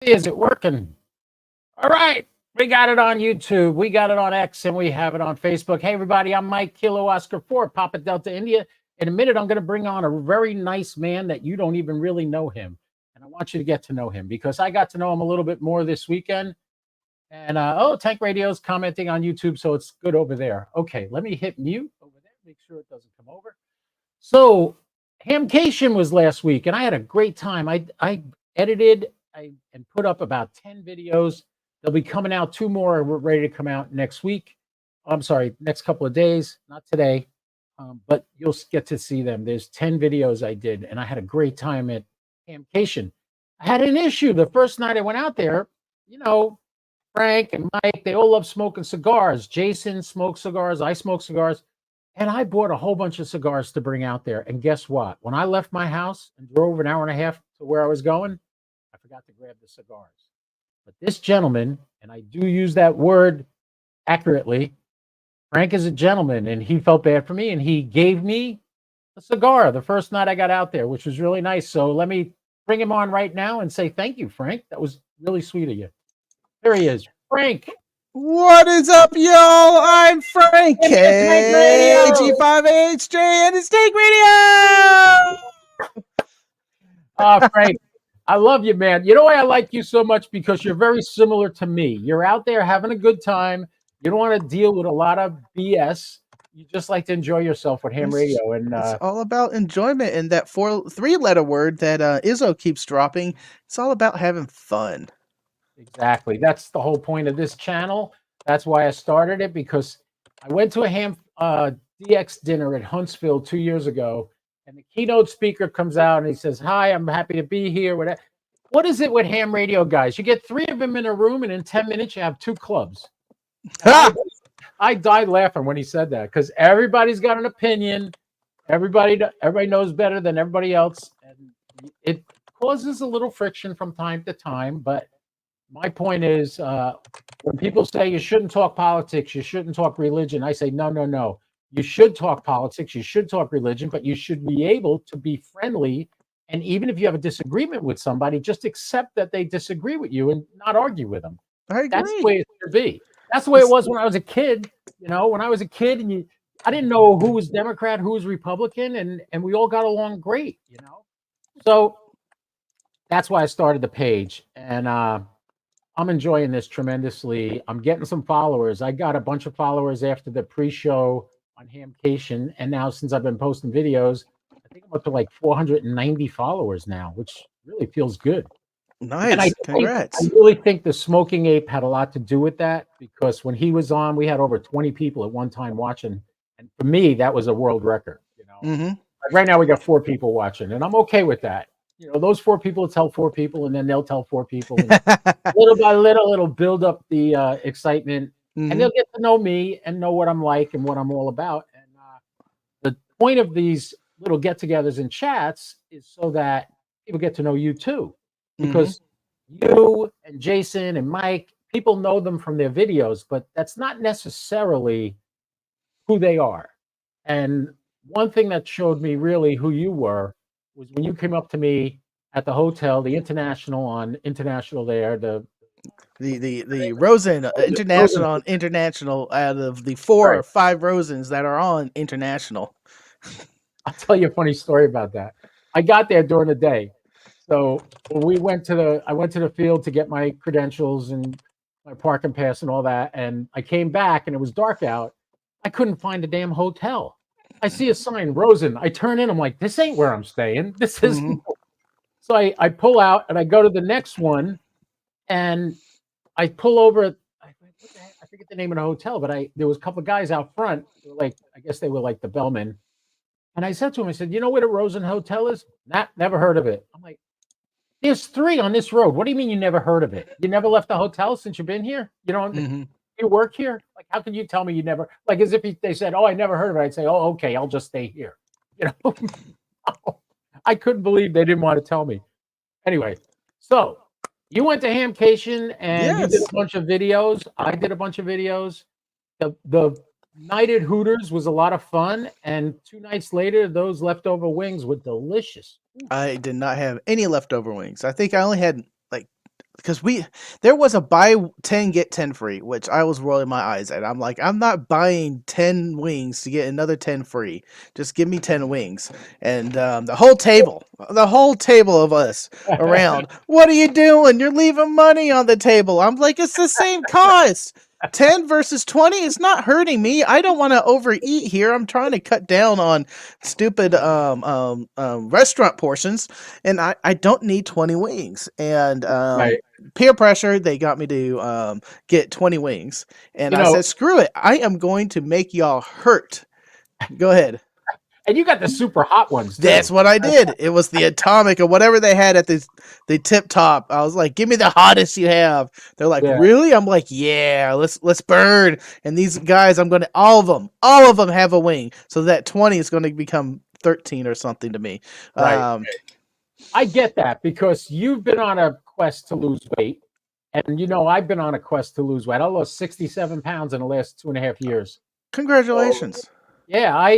Is it working? All right. We got it on YouTube. We got it on X, and we have it on Facebook. Hey, everybody. I'm Mike Kilo Oscar 4, Papa Delta India. In a minute, I'm going to bring on a very nice man that you don't even really know him. And I want you to get to know him because I got to know him a little bit more this weekend. And Tank Radio's commenting on YouTube, so it's good over there. Okay, let me hit mute over there. Make sure it doesn't come over. So Hamcation was last week, and I had a great time. I edited and put up about 10 videos. They'll be coming out. Two more are ready to come out next week. I'm sorry, next couple of days, not today, but you'll get to see them. There's 10 videos I did, and I had a great time at Hamcation. I had an issue the first night I went out there. You know, Frank and Mike, they all love smoking cigars. Jason smokes cigars. I smoke cigars. And I bought a whole bunch of cigars to bring out there. And guess what? When I left my house and drove an hour and a half to where I was going, I forgot to grab the cigars. But this gentleman, and I do use that word accurately, Frank is a gentleman, and he felt bad for me, and he gave me a cigar the first night I got out there, which was really nice. So let me bring him on right now and say thank you, Frank. That was really sweet of you. There he is. Frank. What is up, y'all? I'm Frank, KG5HJ, and it's Steak Radio! Frank, I love you, man. You know why I like you so much? Because you're very similar to me. You're out there having a good time. You don't want to deal with a lot of BS. You just like to enjoy yourself with ham radio. And it's all about enjoyment, and that three-letter word that Izzo keeps dropping. It's all about having fun. Exactly. That's the whole point of this channel. That's why I started it, because I went to a ham DX dinner at Huntsville 2 years ago, and the keynote speaker comes out and he says, "Hi, I'm happy to be here." What is it with ham radio guys? You get three of them in a room, and in 10 minutes you have two clubs. I died laughing when he said that, because everybody's got an opinion. Everybody knows better than everybody else, and it causes a little friction from time to time, but my point is, when people say you shouldn't talk politics, you shouldn't talk religion, I say, no. You should talk politics, you should talk religion, but you should be able to be friendly. And even if you have a disagreement with somebody, just accept that they disagree with you and not argue with them. I agree. That's the way it should be. That's the way it was when I was a kid. You know, when I was a kid, and I didn't know who was Democrat, who was Republican, and we all got along great, you know? So that's why I started the page. And I'm enjoying this tremendously. I'm getting some followers. I got a bunch of followers after the pre-show on Hamcation, and now since I've been posting videos, I think I'm up to like 490 followers now, which really feels good. Nice. Congrats. I really think the Smoking Ape had a lot to do with that, because when he was on, we had over 20 people at one time watching, and for me, that was a world record. You know, like right now we got 4 people watching, and I'm okay with that. You know, those 4 people will tell 4 people, and then they'll tell 4 people. And little by little, it'll build up the excitement, and they'll get to know me and know what I'm like and what I'm all about. And the point of these little get-togethers and chats is so that people get to know you too, because you and Jason and Mike, people know them from their videos, but that's not necessarily who they are. And one thing that showed me really who you were was when you came up to me at the hotel, the International on International there, the Rosen International on International, out of the 4 or 5 Rosens that are on International. I'll tell you a funny story about that. I got there during the day. So I went to the field to get my credentials and my parking pass and all that. And I came back and it was dark out. I couldn't find a damn hotel. I see a sign, Rosen. I turn in. I'm like, this ain't where I'm staying. This is. So I pull out and I go to the next one, and I pull over. I forget the name of the hotel, but there was a couple of guys out front. Like, I guess they were like the bellmen. And I said to him, I said, "You know where the Rosen Hotel is?" Never heard of it. I'm like, "There's 3 on this road. What do you mean you never heard of it? You never left the hotel since you've been here? You know, you work here? Like, how can you tell me you never?" Like, as if they said, "Oh, I never heard of it." I'd say, "Oh, okay, I'll just stay here." You know, I couldn't believe they didn't want to tell me. Anyway, so you went to Hamcation and you did a bunch of videos. I did a bunch of videos. The night at Hooters was a lot of fun, and 2 nights later, those leftover wings were delicious. I did not have any leftover wings. I think I only had like because there was a buy 10 get 10 free, which I was rolling my eyes at. I'm like, I'm not buying 10 wings to get another 10 free. Just give me 10 wings. And the whole table of us around, what are you doing? You're leaving money on the table. I'm like, it's the same cost. 10 versus 20 is not hurting me. I don't want to overeat here. I'm trying to cut down on stupid restaurant portions, and I don't need 20 wings. And Right. peer pressure, they got me to get 20 wings. And You I know, said, screw it. I am going to make y'all hurt. Go ahead. and you got the super hot ones That's too. what I did. It was the atomic or whatever they had at the tip top. I was like, give me the hottest you have. They're like, Yeah. really? I'm like, yeah, let's burn. And these guys, I'm gonna all of them have a wing. So that 20 is gonna become 13 or something to me. Right. I get that because you've been on a quest to lose weight. And I've been on a quest to lose weight. I lost 67 pounds in the last 2.5 years. So Congratulations. yeah,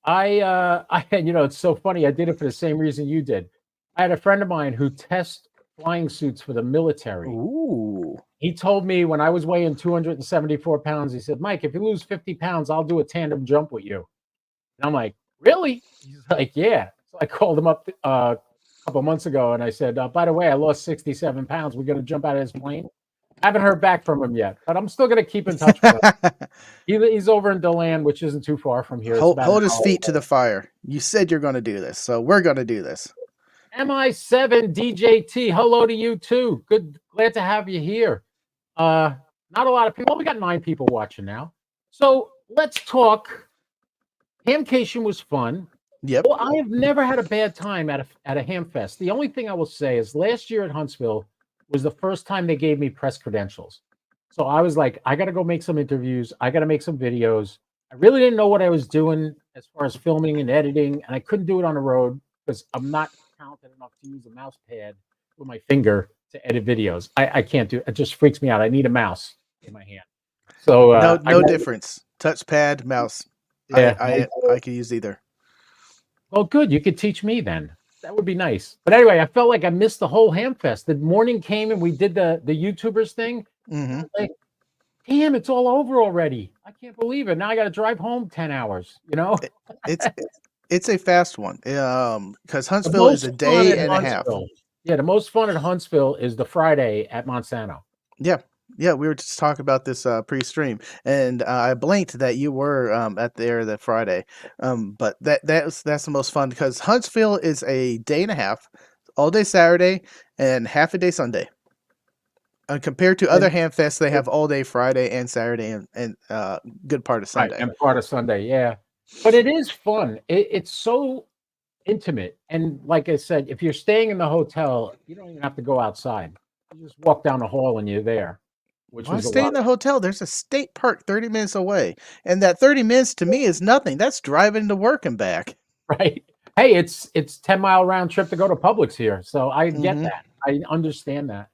it's so funny. I did it for the same reason you did. I had a friend of mine who tests flying suits for the military. Ooh. He told me when I was weighing 274 pounds, he said, Mike, if you lose 50 pounds, I'll do a tandem jump with you. And I'm like, really? He's like, yeah. So I called him up a couple of months ago and I said, by the way, I lost 67 pounds. We're going to jump out of this plane. I haven't heard back from him yet, but I'm still going to keep in touch with him. He's over in Deland, which isn't too far from here. It's about Hold an his hour feet to away. the fire. You said you're going to do this, so we're going to do this. MI7 DJT, hello to you too. Good, glad to have you here. Not a lot of people. We got 9 people watching now. So let's talk. Hamcation was fun. Yep. Well, I have never had a bad time at a ham fest. The only thing I will say is last year at Huntsville was the first time they gave me press credentials. So I was like, I got to go make some interviews. I got to make some videos. I really didn't know what I was doing as far as filming and editing, and I couldn't do it on the road because I'm not talented enough to use a mouse pad with my finger to edit videos. I can't do it. It just freaks me out. I need a mouse in my hand. So No difference. Touchpad, mouse. yeah. I could use either. Well, good. You could teach me then. That would be nice. But anyway, I felt like I missed the whole Hamfest. The morning came and we did the YouTubers thing. Mm-hmm. Like, damn, it's all over already. I can't believe it. Now I got to drive home 10 hours. It's a fast one. Because Huntsville is a day and a half. Yeah, the most fun at Huntsville is the Friday at Monsanto. Yeah, we were just talking about this pre-stream, and I blinked that you were at there that Friday. But that's the most fun because Huntsville is a day and a half, all day Saturday and half a day Sunday. Compared to other ham fests, they have all day Friday and Saturday and good part of Sunday. Right, and part of Sunday, yeah. But it is fun. It's so intimate, and like I said, if you're staying in the hotel, you don't even have to go outside. You just walk down the hall and you're there. Why stay in the hotel? There's a state park 30 minutes away. And that 30 minutes to me is nothing. That's driving to work and back. Right. Hey, it's 10-mile round trip to go to Publix here. So I get that. I understand that.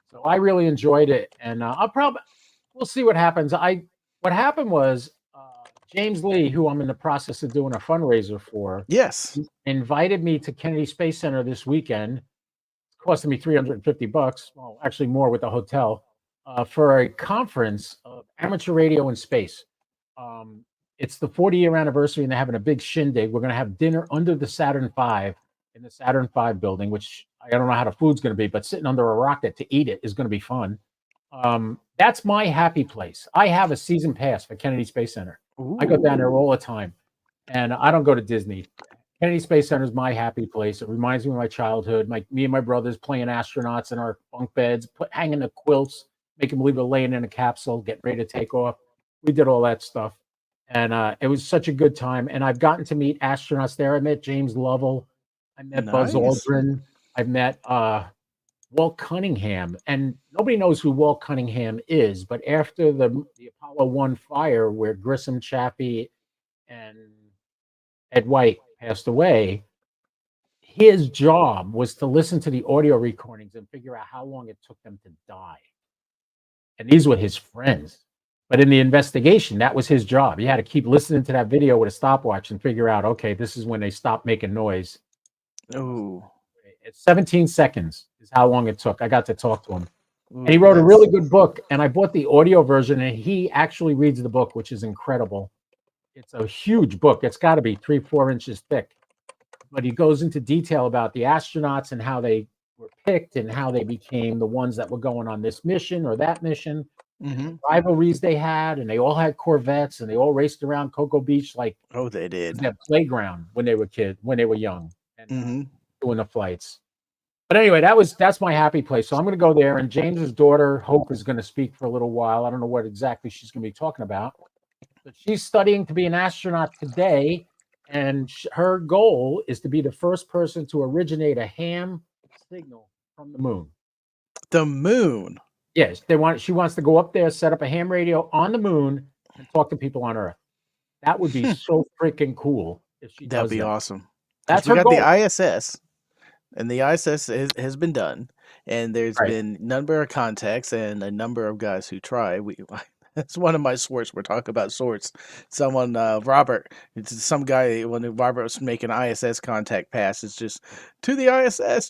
So I really enjoyed it. And we'll see what happens. What happened was James Lee, who I'm in the process of doing a fundraiser for, yes, invited me to Kennedy Space Center this weekend. It's costing me $350. Well, actually more with the hotel. For a conference of amateur radio in space. It's the 40-year anniversary, and they're having a big shindig. We're going to have dinner under the Saturn V in the Saturn V building, which I don't know how the food's going to be, but sitting under a rocket to eat it is going to be fun. That's my happy place. I have a season pass for Kennedy Space Center. Ooh. I go down there all the time, and I don't go to Disney. Kennedy Space Center is my happy place. It reminds me of my childhood. Me and my brothers playing astronauts in our bunk beds, hanging the quilts, making believe we're laying in a capsule, getting ready to take off. We did all that stuff. And it was such a good time. And I've gotten to meet astronauts there. I met James Lovell. I met Buzz Aldrin. I've met Walt Cunningham. And nobody knows who Walt Cunningham is. But after the Apollo 1 fire where Grissom, Chaffee, and Ed White passed away, his job was to listen to the audio recordings and figure out how long it took them to die. And these were his friends. But in the investigation, that was his job. He had to keep listening to that video with a stopwatch and figure out, okay, this is when they stopped making noise. Oh. It's 17 seconds is how long it took. I got to talk to him. And he wrote a really good book. And I bought the audio version, and he actually reads the book, which is incredible. It's a huge book. It's got to be 3-4 inches thick. But he goes into detail about the astronauts and how they were picked and how they became the ones that were going on this mission or that mission, and the rivalries they had, and they all had Corvettes, and they all raced around Cocoa Beach like they did their playground when they were young, and doing the flights. But anyway, that's my happy place. So I'm going to go there, and James's daughter Hope is going to speak for a little while. I don't know what exactly she's going to be talking about, but she's studying to be an astronaut today. And her goal is to be the first person to originate a ham signal from the moon. The moon? Yes, she wants to go up there, set up a ham radio on the moon, and talk to people on Earth. That would be so freaking cool if she does that. That'd be awesome. That's her goal. We got the ISS, and the ISS has been done, and there's been a number of contacts and a number of guys who try. That's one of my sorts. We're talking about sorts. Someone, Robert, some guy, when Robert was making ISS contact pass, it's just, to the ISS,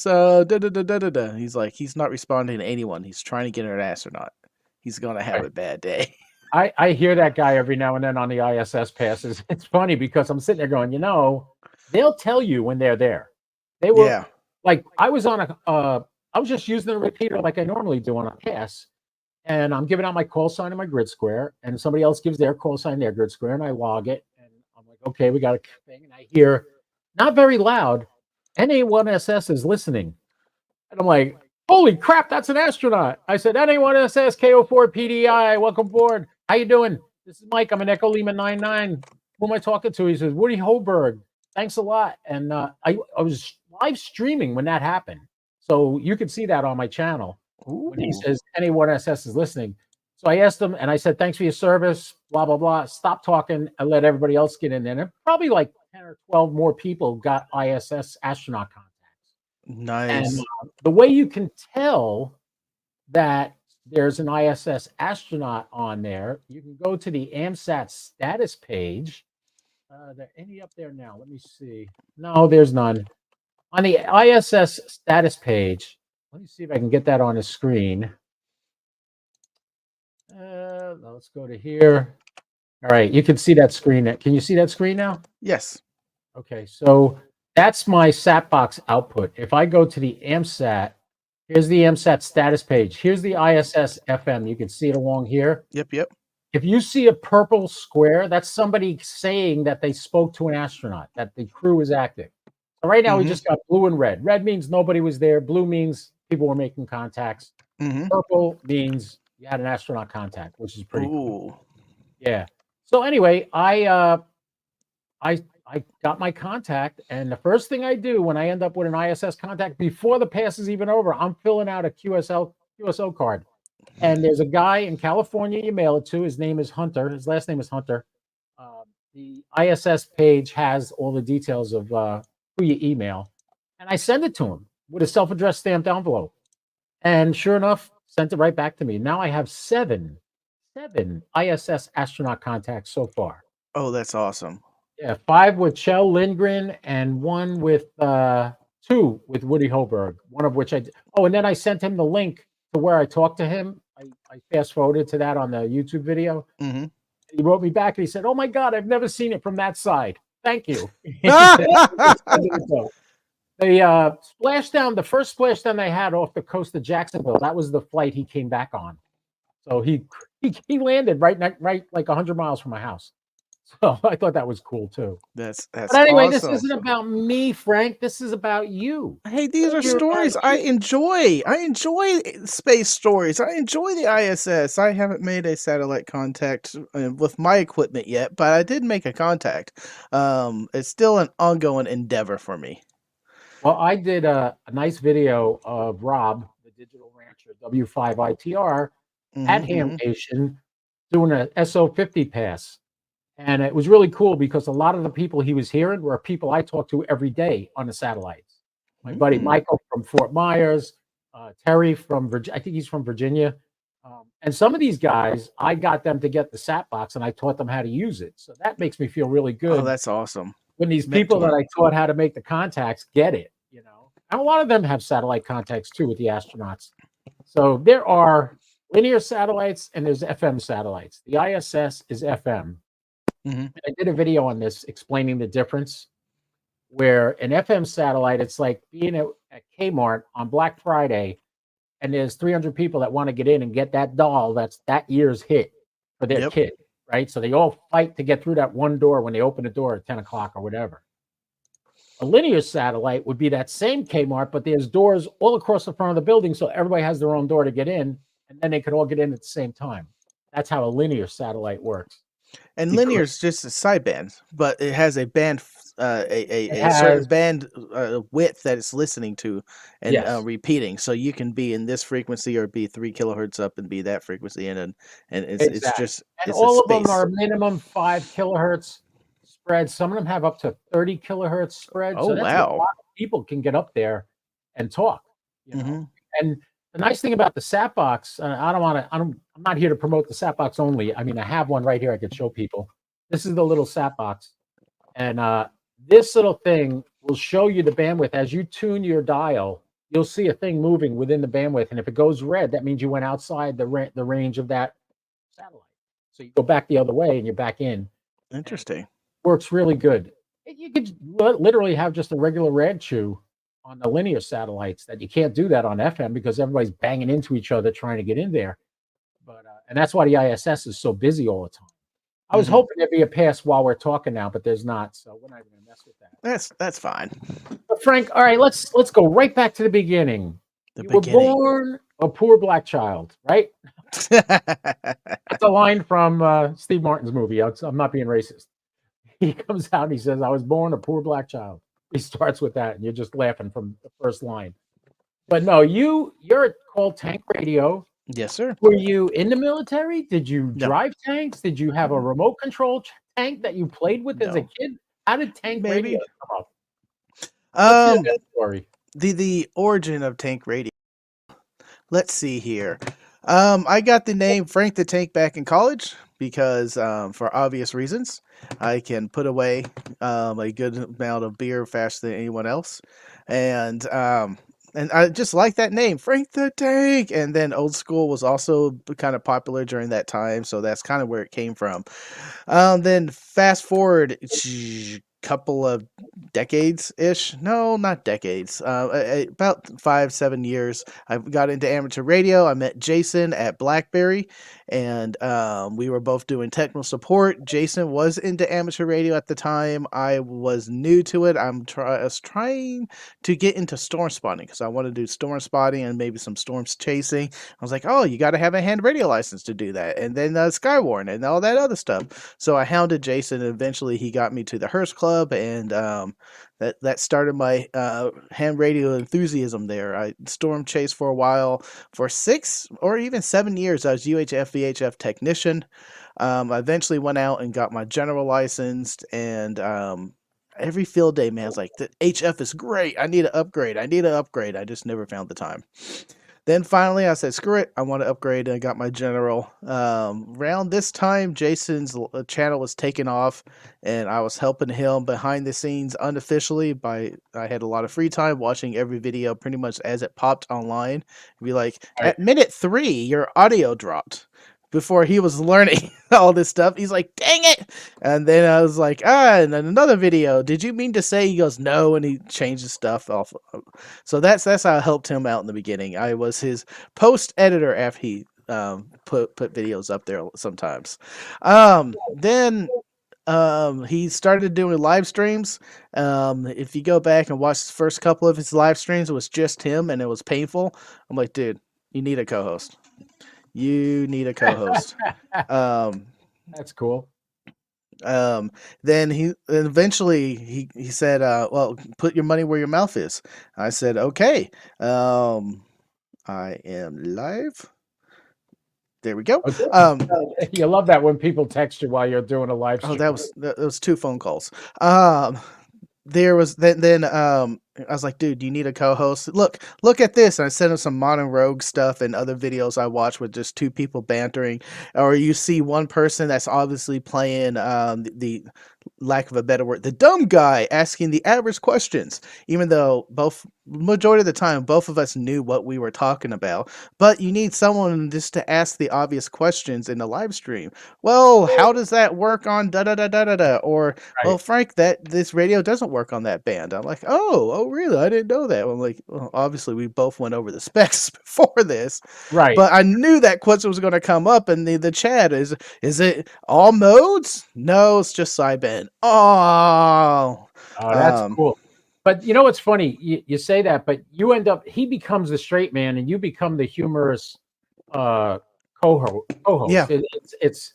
da da da da da da. He's like, he's not responding to anyone. He's trying to get an astronaut. He's going to have a bad day. I hear that guy every now and then on the ISS passes. It's funny because I'm sitting there going, they'll tell you when they're there. They were, like, I was just using the repeater like I normally do on a pass. And I'm giving out my call sign and my grid square, and somebody else gives their call sign, their grid square, and I log it. And I'm like, okay, we got a thing. And I hear, not very loud, NA1SS is listening. And I'm like, holy crap, that's an astronaut. I said, NA1SS KO4 PDI, welcome aboard. How you doing? This is Mike. I'm an Echo Lima 99. Who am I talking to? He says, Woody Hoberg. Thanks a lot. And I was live streaming when that happened. So you can see that on my channel. When he says NA1SS is listening. So I asked him, and I said, thanks for your service, blah, blah, blah. Stop talking and let everybody else get in there. And probably like 10 or 12 more people got ISS astronaut contacts. Nice. And the way you can tell that there's an ISS astronaut on there, you can go to the AMSAT status page. Are there any up there now? Let me see. No, there's none. On the ISS status page, let me see if I can get that on the screen. Let's go to here. All right, you can see that screen. Can you see that screen now? Yes. Okay, so that's my SATbox output. If I go to the AMSAT, here's the AMSAT status page. Here's the ISS FM. You can see it along here. Yep. If you see a purple square, that's somebody saying that they spoke to an astronaut, that the crew is active. So right now we just got blue and red. Red means nobody was there. Blue means people were making contacts. Purple means you had an astronaut contact, which is pretty cool. Yeah. So anyway, I got my contact, and the first thing I do when I end up with an ISS contact, before the pass is even over, I'm filling out a QSO card. And there's a guy in California you mail it to. His name is Hunter. His last name is Hunter. The ISS page has all the details of who you email. And I send it to him with a self-addressed stamped envelope. And sure enough, sent it right back to me. Now I have seven ISS astronaut contacts so far. Oh, that's awesome. Yeah, 5 with Kjell Lindgren and 1 with 2 with Woody Hoberg, one of which I did. Oh, and then I sent him the link to where I talked to him. I fast forwarded to that on the YouTube video. He wrote me back and he said, oh my God, I've never seen it from that side. Thank you. The splashdown, the first splashdown they had off the coast of Jacksonville, that was the flight he came back on. So he landed right like 100 miles from my house. So I thought that was cool too. That's but anyway, awesome. This isn't about me, Frank. This is about you. Hey, these are stories I enjoy. I enjoy space stories. I enjoy the ISS. I haven't made a satellite contact with my equipment yet, but I did make a contact. It's still an ongoing endeavor for me. Well, I did a nice video of Rob, the digital rancher, W5ITR, at Ham Nation doing a SO50 pass. And it was really cool because a lot of the people he was hearing were people I talk to every day on the satellites. My buddy Michael from Fort Myers, Terry from Virginia. I think he's from Virginia. And some of these guys, I got them to get the SATbox and I taught them how to use it. So that makes me feel really good. Oh, that's awesome. When these people that I taught how to make the contacts get it, you know. And a lot of them have satellite contacts too with the astronauts. So there are linear satellites and there's FM satellites. The ISS is FM. Hmm. I did a video on this explaining the difference. Where an FM satellite, it's like being at Kmart on Black Friday, and there's 300 people that want to get in and get that doll that's that year's hit for their Yep. kid, right? So they all fight to get through that one door when they open the door at 10 o'clock or whatever. A linear satellite would be that same Kmart, but there's doors all across the front of the building, so everybody has their own door to get in, and then they could all get in at the same time. That's how a linear satellite works. And Because linear is just a sideband, but it has a band, it a certain has, band width that it's listening to and yes, repeating. So you can be in this frequency or be 3 kilohertz up and be that frequency, and it's exactly. just And it's a all of them space. are minimum 5 kilohertz spreads. Some of them have up to 30 kilohertz spread. Oh So that's a wow. lot of people can get up there and talk, you know. Hmm. And the nice thing about the sat box, I don't want to, I'm not here to promote the sat box only. I mean, I have one right here I could show people. This is the little sat box. And this little thing will show you the bandwidth as you tune your dial. You'll see a thing moving within the bandwidth, and if it goes red, that means you went outside the range of that satellite. So you go back the other way, and you're back in. And it Interesting. works really good. You could literally have just a regular rad chew on the linear satellites that you can't do that on FM because everybody's banging into each other trying to get in there. But and that's why the ISS is so busy all the time. I was Hmm. hoping there'd be a pass while we're talking now, but there's not, so we're not even gonna mess with that. That's fine. But Frank, all right, let's go right back to the beginning. The You were beginning. born a poor black child, right? That's a line from Steve Martin's movie. I'm not being racist. He comes out and he says, "I was born a poor black child." He starts with that, and you're just laughing from the first line. But no, you're called Tank Radio. Yes, sir. Were you in the military? Did you No, drive tanks? Did you have a remote control tank that you played with as a no. kid? How did Tank Radio Maybe. come up? Let's hear Um, that story. the origin of Tank Radio. Let's see here. I got the name Frank the Tank back in college because, for obvious reasons, I can put away a good amount of beer faster than anyone else, and I just like that name, Frank the Tank. And then Old School was also kind of popular during that time, so that's kind of where it came from. Then fast forward couple of decades ish. No, not decades. About 5-7 years. I got into amateur radio. I met Jason at BlackBerry, and we were both doing technical support. Jason was into amateur radio at the time. I was new to it. I was trying to get into storm spotting because I wanted to do storm spotting and maybe some storms chasing. I was like, oh, you got to have a hand radio license to do that, and then Skywarn and all that other stuff. So I hounded Jason, and eventually he got me to the Hearst Club, and that started my ham radio enthusiasm there. I storm chased for a while. For 6 or even 7 years, I was UHF VHF technician. I eventually went out and got my general licensed, and every field day, man, I was like, the HF is great. I need to upgrade. I need to upgrade. I just never found the time. Then finally, I said, "Screw it! I want to upgrade." And I got my general. Around this time, Jason's channel was taking off, and I was helping him behind the scenes unofficially. I had a lot of free time watching every video, pretty much as it popped online. Be like, Right. at minute 3, your audio dropped. Before he was learning all this stuff, he's like, "Dang it!" And then I was like, and then another video. Did you mean to say? He goes, "No," and he changed his stuff off. So that's how I helped him out in the beginning. I was his post editor after he put videos up there sometimes. Then he started doing live streams. If you go back and watch the first couple of his live streams, it was just him, and it was painful. I'm like, dude, you need a co-host. You need a co-host. Um, That's cool. then he eventually he said, well, put your money where your mouth is. I said, okay. I am live. There we go. Okay. Um, You love that when people text you while you're doing a live oh, stream. that was 2 phone calls. There was then I was like, dude, you need a co-host. Look at this. And I sent him some modern rogue stuff and other videos I watched with just 2 people bantering, or you see one person that's obviously playing the lack of a better word, the dumb guy asking the average questions, even though both majority of the time, both of us knew what we were talking about. But you need someone just to ask the obvious questions in the live stream. Well, how does that work on da da da da da da? Or, well, Right. Frank, that this radio doesn't work on that band. I'm like, oh, really? I didn't know that. I'm like, well, obviously, we both went over the specs before this, Right. but I knew that question was going to come up in the chat. Is it all modes? No, it's just sideband. Oh, Oh, that's cool. But you know what's funny? You say that, but you end up he becomes the straight man, and you become the humorous uh, co-host. yeah. It's.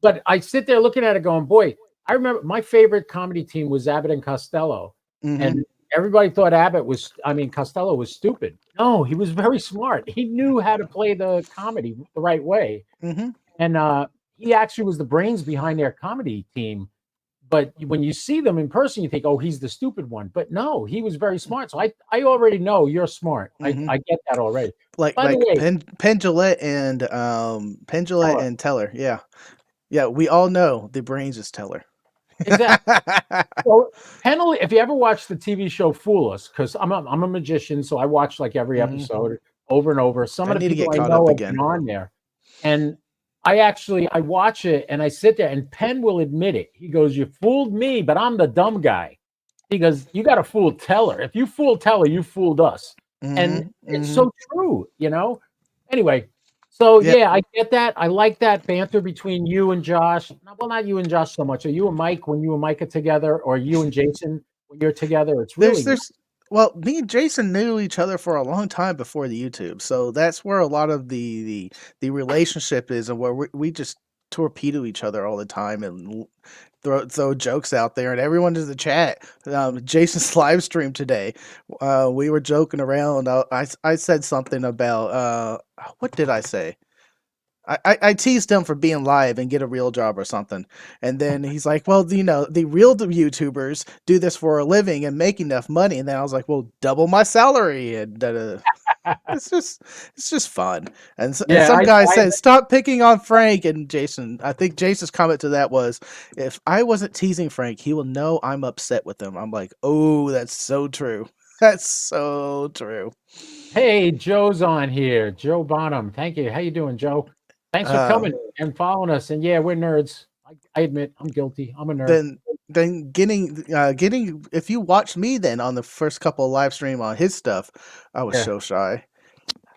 But I sit there looking at it, going, "Boy, I remember my favorite comedy team was Abbott and Costello, Mm-hmm. and everybody thought Abbott was. I mean, Costello was stupid. No, he was very smart. He knew how to play the comedy the right way, Mm-hmm. and he actually was the brains behind their comedy team. But when you see them in person, you think, "Oh, he's the stupid one." But no, he was very smart. So I already know you're smart. Mm-hmm. I get that already. Like By the way, Pendulette Teller. and Teller. Yeah. Yeah, we all know the brains is Teller. Exactly. So Penalty. If you ever watch the TV show Fool Us, because I'm a magician, so I watch like every Mhm. episode over and over. Some I of the need to people get I caught up know have again. been on there, and I watch it and I sit there, and Penn will admit it. He goes, "You fooled me, but I'm the dumb guy." He goes, "You got to fool Teller. If you fool Teller, you fooled us." And Mhm. it's Mhm. so true, you know. Anyway, so Yep. yeah, I get that. I like that banter between you and Josh. Well, not you and Josh so much. Are you and Mike when you and Mike are together, or you and Jason when you're together? It's really There's well, me and Jason knew each other for a long time before the YouTube, so that's where a lot of the relationship is, and where we just torpedo each other all the time and throw jokes out there, and everyone in the chat. Jason's live stream today, we were joking around. I said something about what did I say? I teased him for being live and get a real job or something. And then he's like, well, you know, the real YouTubers do this for a living and make enough money. And then I was like, well, double my salary. And it's just fun. And yeah. some guy I said, stop picking on Frank. And Jason, I think Jason's comment to that was, if I wasn't teasing Frank, he will know I'm upset with him. I'm like, oh, that's so true. That's so true. Hey, Joe's on here. Joe Bonham. Thank you. How you doing, Joe? Thanks for Uh, coming and following us. And yeah, we're nerds. I admit I'm guilty. I'm a nerd. then getting if you watch me then on the first couple of live stream on his stuff, I was Yeah. so shy.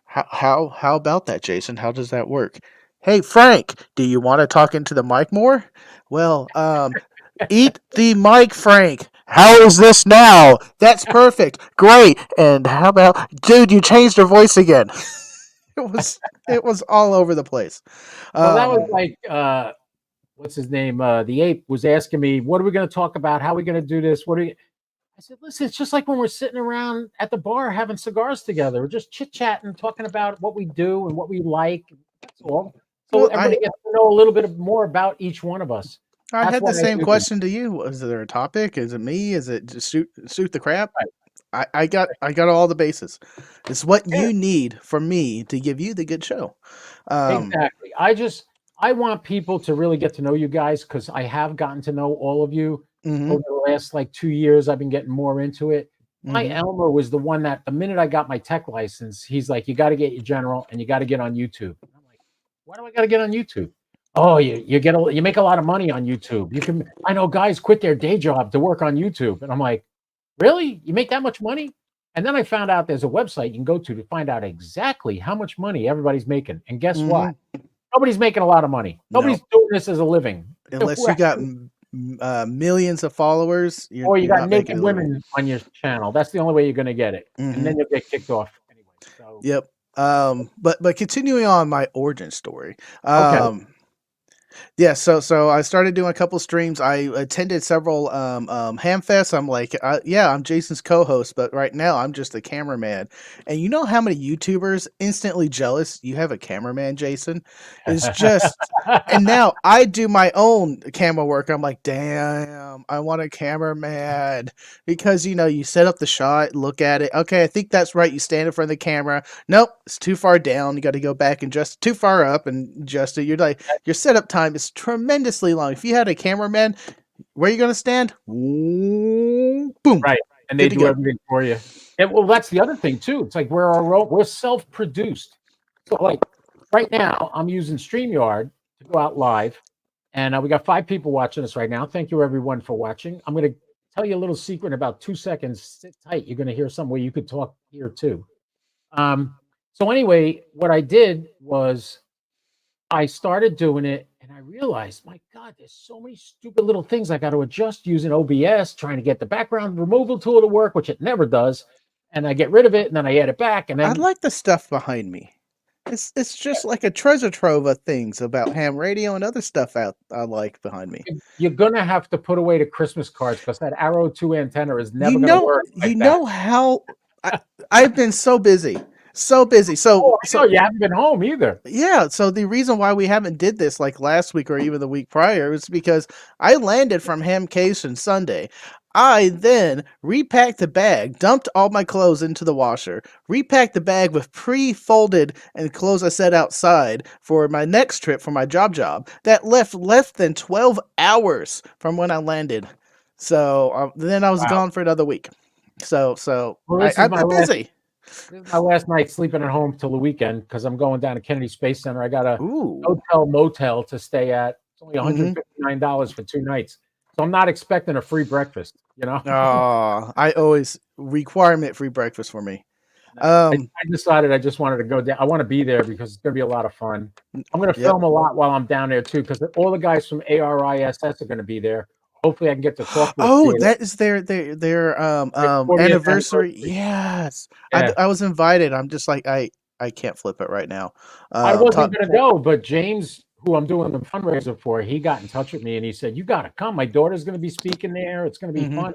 How about that, Jason? How does that work? Hey Frank, do you want to talk into the mic more? Well, eat the mic, Frank. How is this now? That's perfect. Great. And how about, dude, you changed your voice again. It was all over the place. Well, that was Um, like what's his name? The ape was asking me, "What are we going to talk about? How are we going to do this? What are you?" I said, "Listen, it's just like when we're sitting around at the bar having cigars together. We're just chit chatting, talking about what we do and what we like. That's all. So well, everybody gets to know a little bit more about each one of us. I That's had why the I same do this. question to you. Was there a topic? Is it me? Is it just shoot the crap? Right. I got all the bases. It's what Yeah, you need from me to give you the good show. Um, exactly. I want people to really get to know you guys because I have gotten to know all of you hmm over the last like 2 years. I've been getting more into it. My hmm Elmer was the one that the minute I got my tech license, he's like, "You got to get your general and you got to get on YouTube." And I'm like, "Why do I got to get on YouTube?" Oh, you make a lot of money on YouTube. You can I know guys quit their day job to work on YouTube, and I'm like, "Really? You make that much money?" And then I found out there's a website you can go to find out exactly how much money everybody's making. And guess what? hmm Nobody's making a lot of money. No, Nobody's doing this as a living. unless you got millions of followers, Or you you're got not making naked a living. women on your channel. That's the only way you're going to get it, and hmm then you'll get kicked off anyway. So Yep. But continuing on my origin story. okay, Yeah, so I started doing a couple streams. I attended several Hamfests. I'm like, yeah, I'm Jason's co-host, but right now I'm just a cameraman. And you know how many YouTubers instantly jealous you have a cameraman, Jason? It's just, and now I do my own camera work. I'm like, damn, I want a cameraman because you know you set up the shot, look at it. Okay, I think that's right. You stand in front of the camera. Nope, it's too far down. You got to go back and just too far up and adjust it. You're like your setup time is tremendously long. If you had a cameraman, where are you going to stand? Boom. right. and they Good to do go. everything for you. And well, that's the other thing too. It's like we're self-produced. So like right now, I'm using StreamYard to go out live, and we got 5 people watching us right now. Thank you everyone for watching. I'm going to tell you a little secret in about 2 seconds. Sit tight. You're going to hear something where you could talk here too. So anyway, what I did was I started doing it and I realized, my God, there's so many stupid little things I got to adjust using OBS, trying to get the background removal tool to work, which it never does. And I get rid of it and then I add it back. And I then like the stuff behind me. It's just like a treasure trove of things about ham radio and other stuff out I like behind me. you're going to have to put away the Christmas cards because that Arrow 2 antenna is You never going to know, work you like that. know how I, I've been so busy, so busy. Oh, I know. You haven't been home either. Yeah, so the reason why we haven't did this like last week or even the week prior is because I landed from Hamcation Sunday. I then repacked the bag, dumped all my clothes into the washer, repacked the bag with pre-folded and clothes I set outside for my next trip for my job that left less than 12 hours from when I landed. So then I was Wow. gone for another week. So Well, this is I'm my busy. This is my last night sleeping at home till the weekend because I'm going down to Kennedy Space Center. I got a Ooh. hotel motel to stay at. It's only Mhm. $159 for 2 nights. So I'm not expecting a free breakfast, you know? Oh, I always requirement free breakfast for me. I decided I just wanted to go down. I want to be there because it's going to be a lot of fun. I'm going to Yep. film a lot while I'm down there too because all the guys from ARISS are going to be there. Hopefully, I can get to talk to a few Oh, of them. that is their 40th anniversary. Yes. Yeah. I was invited. I'm just like I can't flip it right now. I wasn't going to go, but James, who I'm doing the fundraiser for, he got in touch with me and he said, "You got to come. My daughter's going to be speaking there. It's going to be Mhm. fun."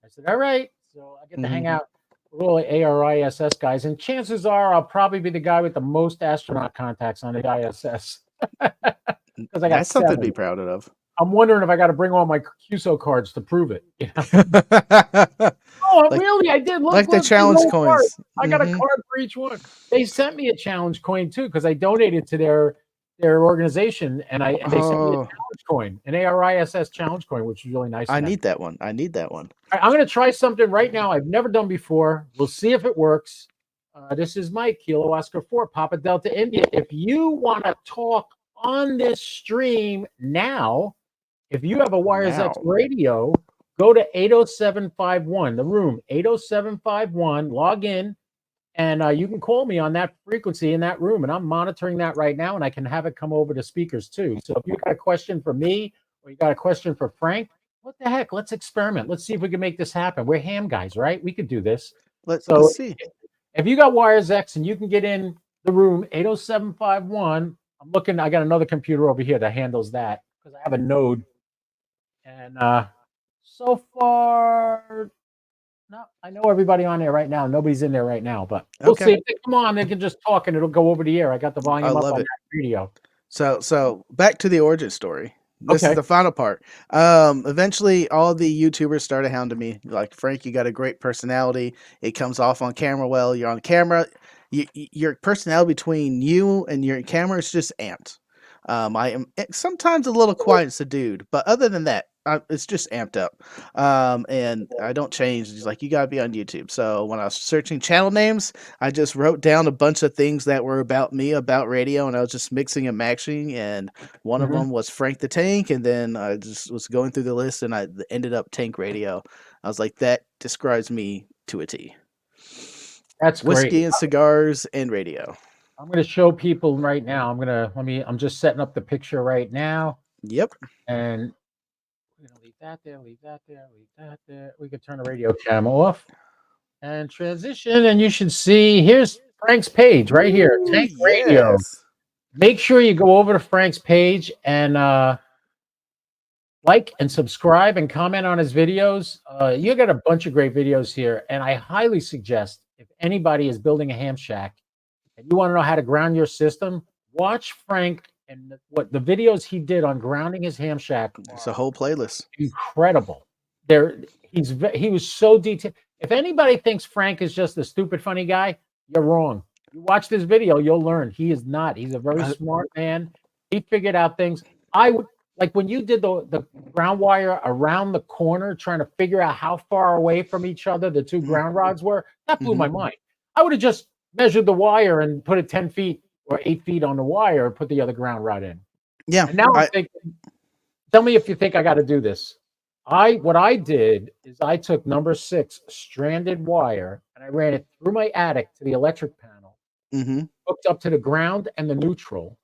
I said, "All right." So I get to hang Mhm. out with all the ARISS guys, and chances are I'll probably be the guy with the most astronaut contacts on the ISS because I got That's something to 7. be proud of. I'm wondering if I got to bring all my QSO cards to prove it. You know? Oh, Like really? I did. Look, like the look, there's challenge no card. coins. I got a Mhm. card for each one. They sent me a challenge coin too because I donated to their organization, and they sent me a Oh, challenge coin, an ARISS challenge coin, which is really nice. I of them. need that one. I need that one. All right, I'm going to try something right now I've never done before. We'll see if it works. This is Mike, Kilo Oscar 4, Papa Delta India. If you want to talk on this stream now, if you have a Wires X Now. radio, go to 80751, the room, 80751, log in, and you can call me on that frequency in that room. And I'm monitoring that right now, and I can have it come over to speakers too. So if you got a question for me or you got a question for Frank, what the heck? Let's experiment. Let's see if we can make this happen. We're ham guys, right? We could do this. Let's So see. if you got Wires X and you can get in the room, 80751, I'm looking, I got another computer over here that handles that because I have a node. And so far, no, I know everybody on there right now. Nobody's in there right now, but we'll Okay. see. If they come on, they can just talk and it'll go over the air. I got the I volume up love on it. that video. So back to the origin story. This is Okay. the final part. Eventually all the YouTubers started hounding me. Like, Frank, you got a great personality. It comes off on camera well. You're on camera. Your personality between you and your camera is just amped. I am sometimes a little quiet as a dude, but other than that, it's just amped up. And I don't change. He's like, you gotta be on YouTube. So when I was searching channel names, I just wrote down a bunch of things that were about me, about radio, and I was just mixing and matching. And one of them was Frank the Tank, and then I just was going through the list, and I ended up Tank Radio. I was like, that describes me to a T. That's great. Whiskey and cigars and radio. I'm going to show people right now. I'm just setting up the picture right now. Yep. And we're going to leave that there, leave that there, leave that there. We could turn the radio cam off and transition. And you should see, here's Frank's page right here, Ooh, Tank Radio. yes. Make sure you go over to Frank's page and like and subscribe and comment on his videos. You got a bunch of great videos here, and I highly suggest if anybody is building a ham shack and you want to know how to ground your system, watch Frank and what the videos he did on grounding his ham shack. It's a whole playlist. Incredible. He was so detailed. If anybody thinks Frank is just a stupid funny guy, you're wrong. You watch this video, you'll learn he is not. He's a very smart man. He figured out things. like when you did the ground wire around the corner, trying to figure out how far away from each other the two ground rods were, that blew my mind. I would have just measured the wire and put it 10 feet or 8 feet on the wire and put the other ground rod in. Yeah, And now I'm thinking, tell me if you think I got to do this. What I did is I took number 6 stranded wire and I ran it through my attic to the electric panel, hooked up to the ground and the neutral,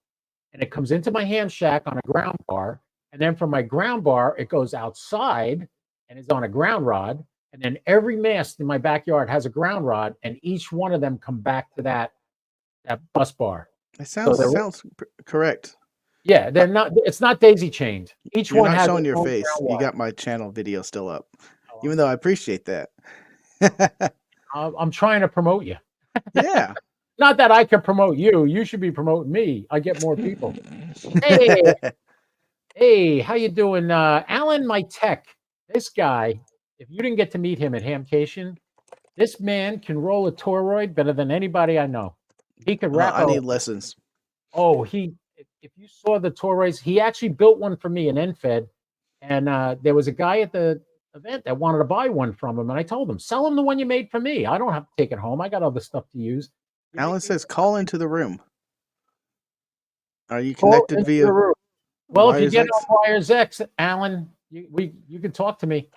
and it comes into my hand shack on a ground bar. And then from my ground bar, it goes outside and is on a ground rod. And then every mast in my backyard has a ground rod, and each one of them come back to that bus bar. It sounds correct. Yeah, they're not. It's not daisy chained. Each You're one not has showing its your own face. ground You wire. got my channel video still up, Oh, even though I appreciate that. I'm trying to promote you. Yeah. Not that I can promote you. You should be promoting me. I get more people. Hey, hey, how you doing, Alan? My tech. This guy. If you didn't get to meet him at Hamcation, this man can roll a toroid better than anybody I know. He could wrap I a. need lessons. Oh, if you saw the toroids, he actually built one for me, an NFED, and there was a guy at the event that wanted to buy one from him, and I told him, sell him the one you made for me. I don't have to take it home. I got other stuff to use. Alan says, call into the room. Are you Call connected into via the room. Well, if you Wires get X? on Wires X, Alan, you can talk to me.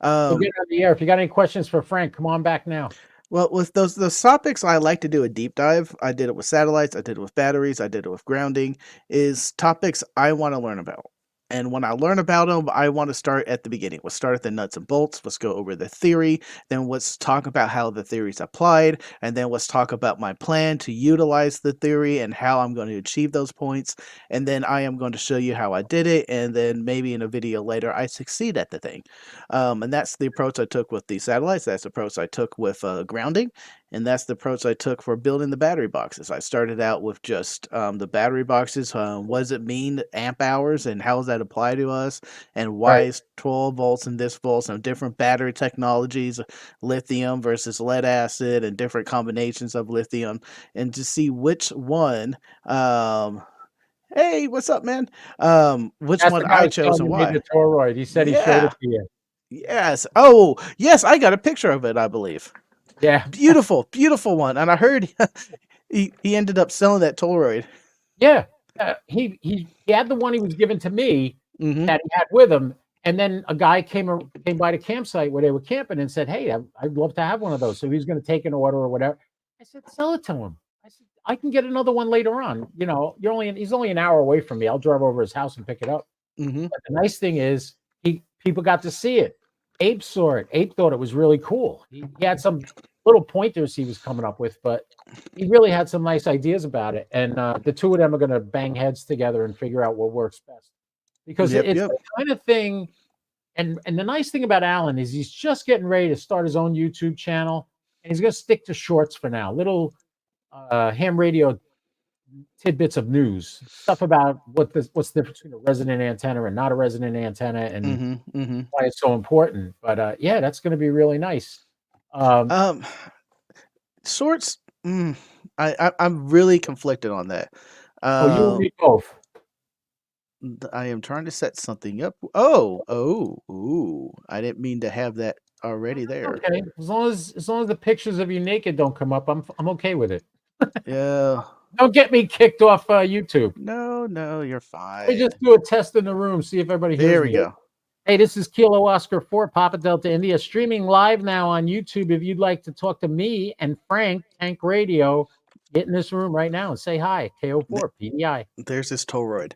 We'll Um, get on the air. If you got any questions for Frank, come on back now. Well, with those topics, I like to do a deep dive. I did it with satellites. I did it with batteries. I did it with grounding. Is topics I want to learn about. And when I learn about them, I want to start at the beginning. Let's start at the nuts and bolts. Let's go over the theory. Then let's talk about how the theory is applied. And then let's talk about my plan to utilize the theory and how I'm going to achieve those points. And then I am going to show you how I did it. And then maybe in a video later, I succeed at the thing. And that's the approach I took with the satellites. That's the approach I took with grounding. And that's the approach I took for building the battery boxes. I started out with just the battery boxes. What does it mean, amp hours, and how does that apply to us? And why Right. is 12 volts and this volts and different battery technologies, lithium versus lead acid, and different combinations of lithium, and to see which one. Hey, what's up, man? Which That's one the guy I who's chose telling and you made why? the toroid. He said he showed it Yeah. to you. Yes. Oh, yes. I got a picture of it, I believe. Yeah. Beautiful, beautiful one. And I heard he ended up selling that Toroid. Yeah. He had the one he was given to me Mm-hmm. that he had with him, and then a guy came by the campsite where they were camping and said, "Hey, I'd love to have one of those." So he's going to take an order or whatever. I said, "Sell it to him." I said, "I can get another one later on. You know, he's only an hour away from me. I'll drive over his house and pick it up." Mm-hmm. But the nice thing is, people got to see it. Abe saw it. Abe thought it was really cool. He had some little pointers he was coming up with, but he really had some nice ideas about it. And the two of them are going to bang heads together and figure out what works best. Because Yep. it's Yep. the kind of thing, and the nice thing about Alan is he's just getting ready to start his own YouTube channel, and he's going to stick to shorts for now. Little ham radio tidbits of news, stuff about what's the difference between a resonant antenna and not a resonant antenna, and Mm-hmm. Mm-hmm. why it's so important. But yeah, that's going to be really nice. Shorts. I'm really conflicted on that. Oh, you and me both. I am trying to set something up. Ooh! I didn't mean to have that already there. Okay, as long as the pictures of you naked don't come up, I'm okay with it. Yeah. Don't get me kicked off YouTube. No, you're Let me fine. just do a test in the room, see if everybody hears There me. we go. Hey, this is Kilo Oscar 4, Papa Delta India, streaming live now on YouTube. If you'd like to talk to me and Frank, Tank Radio, get in this room right now and say hi. KO4, PDI. There's this Toroid.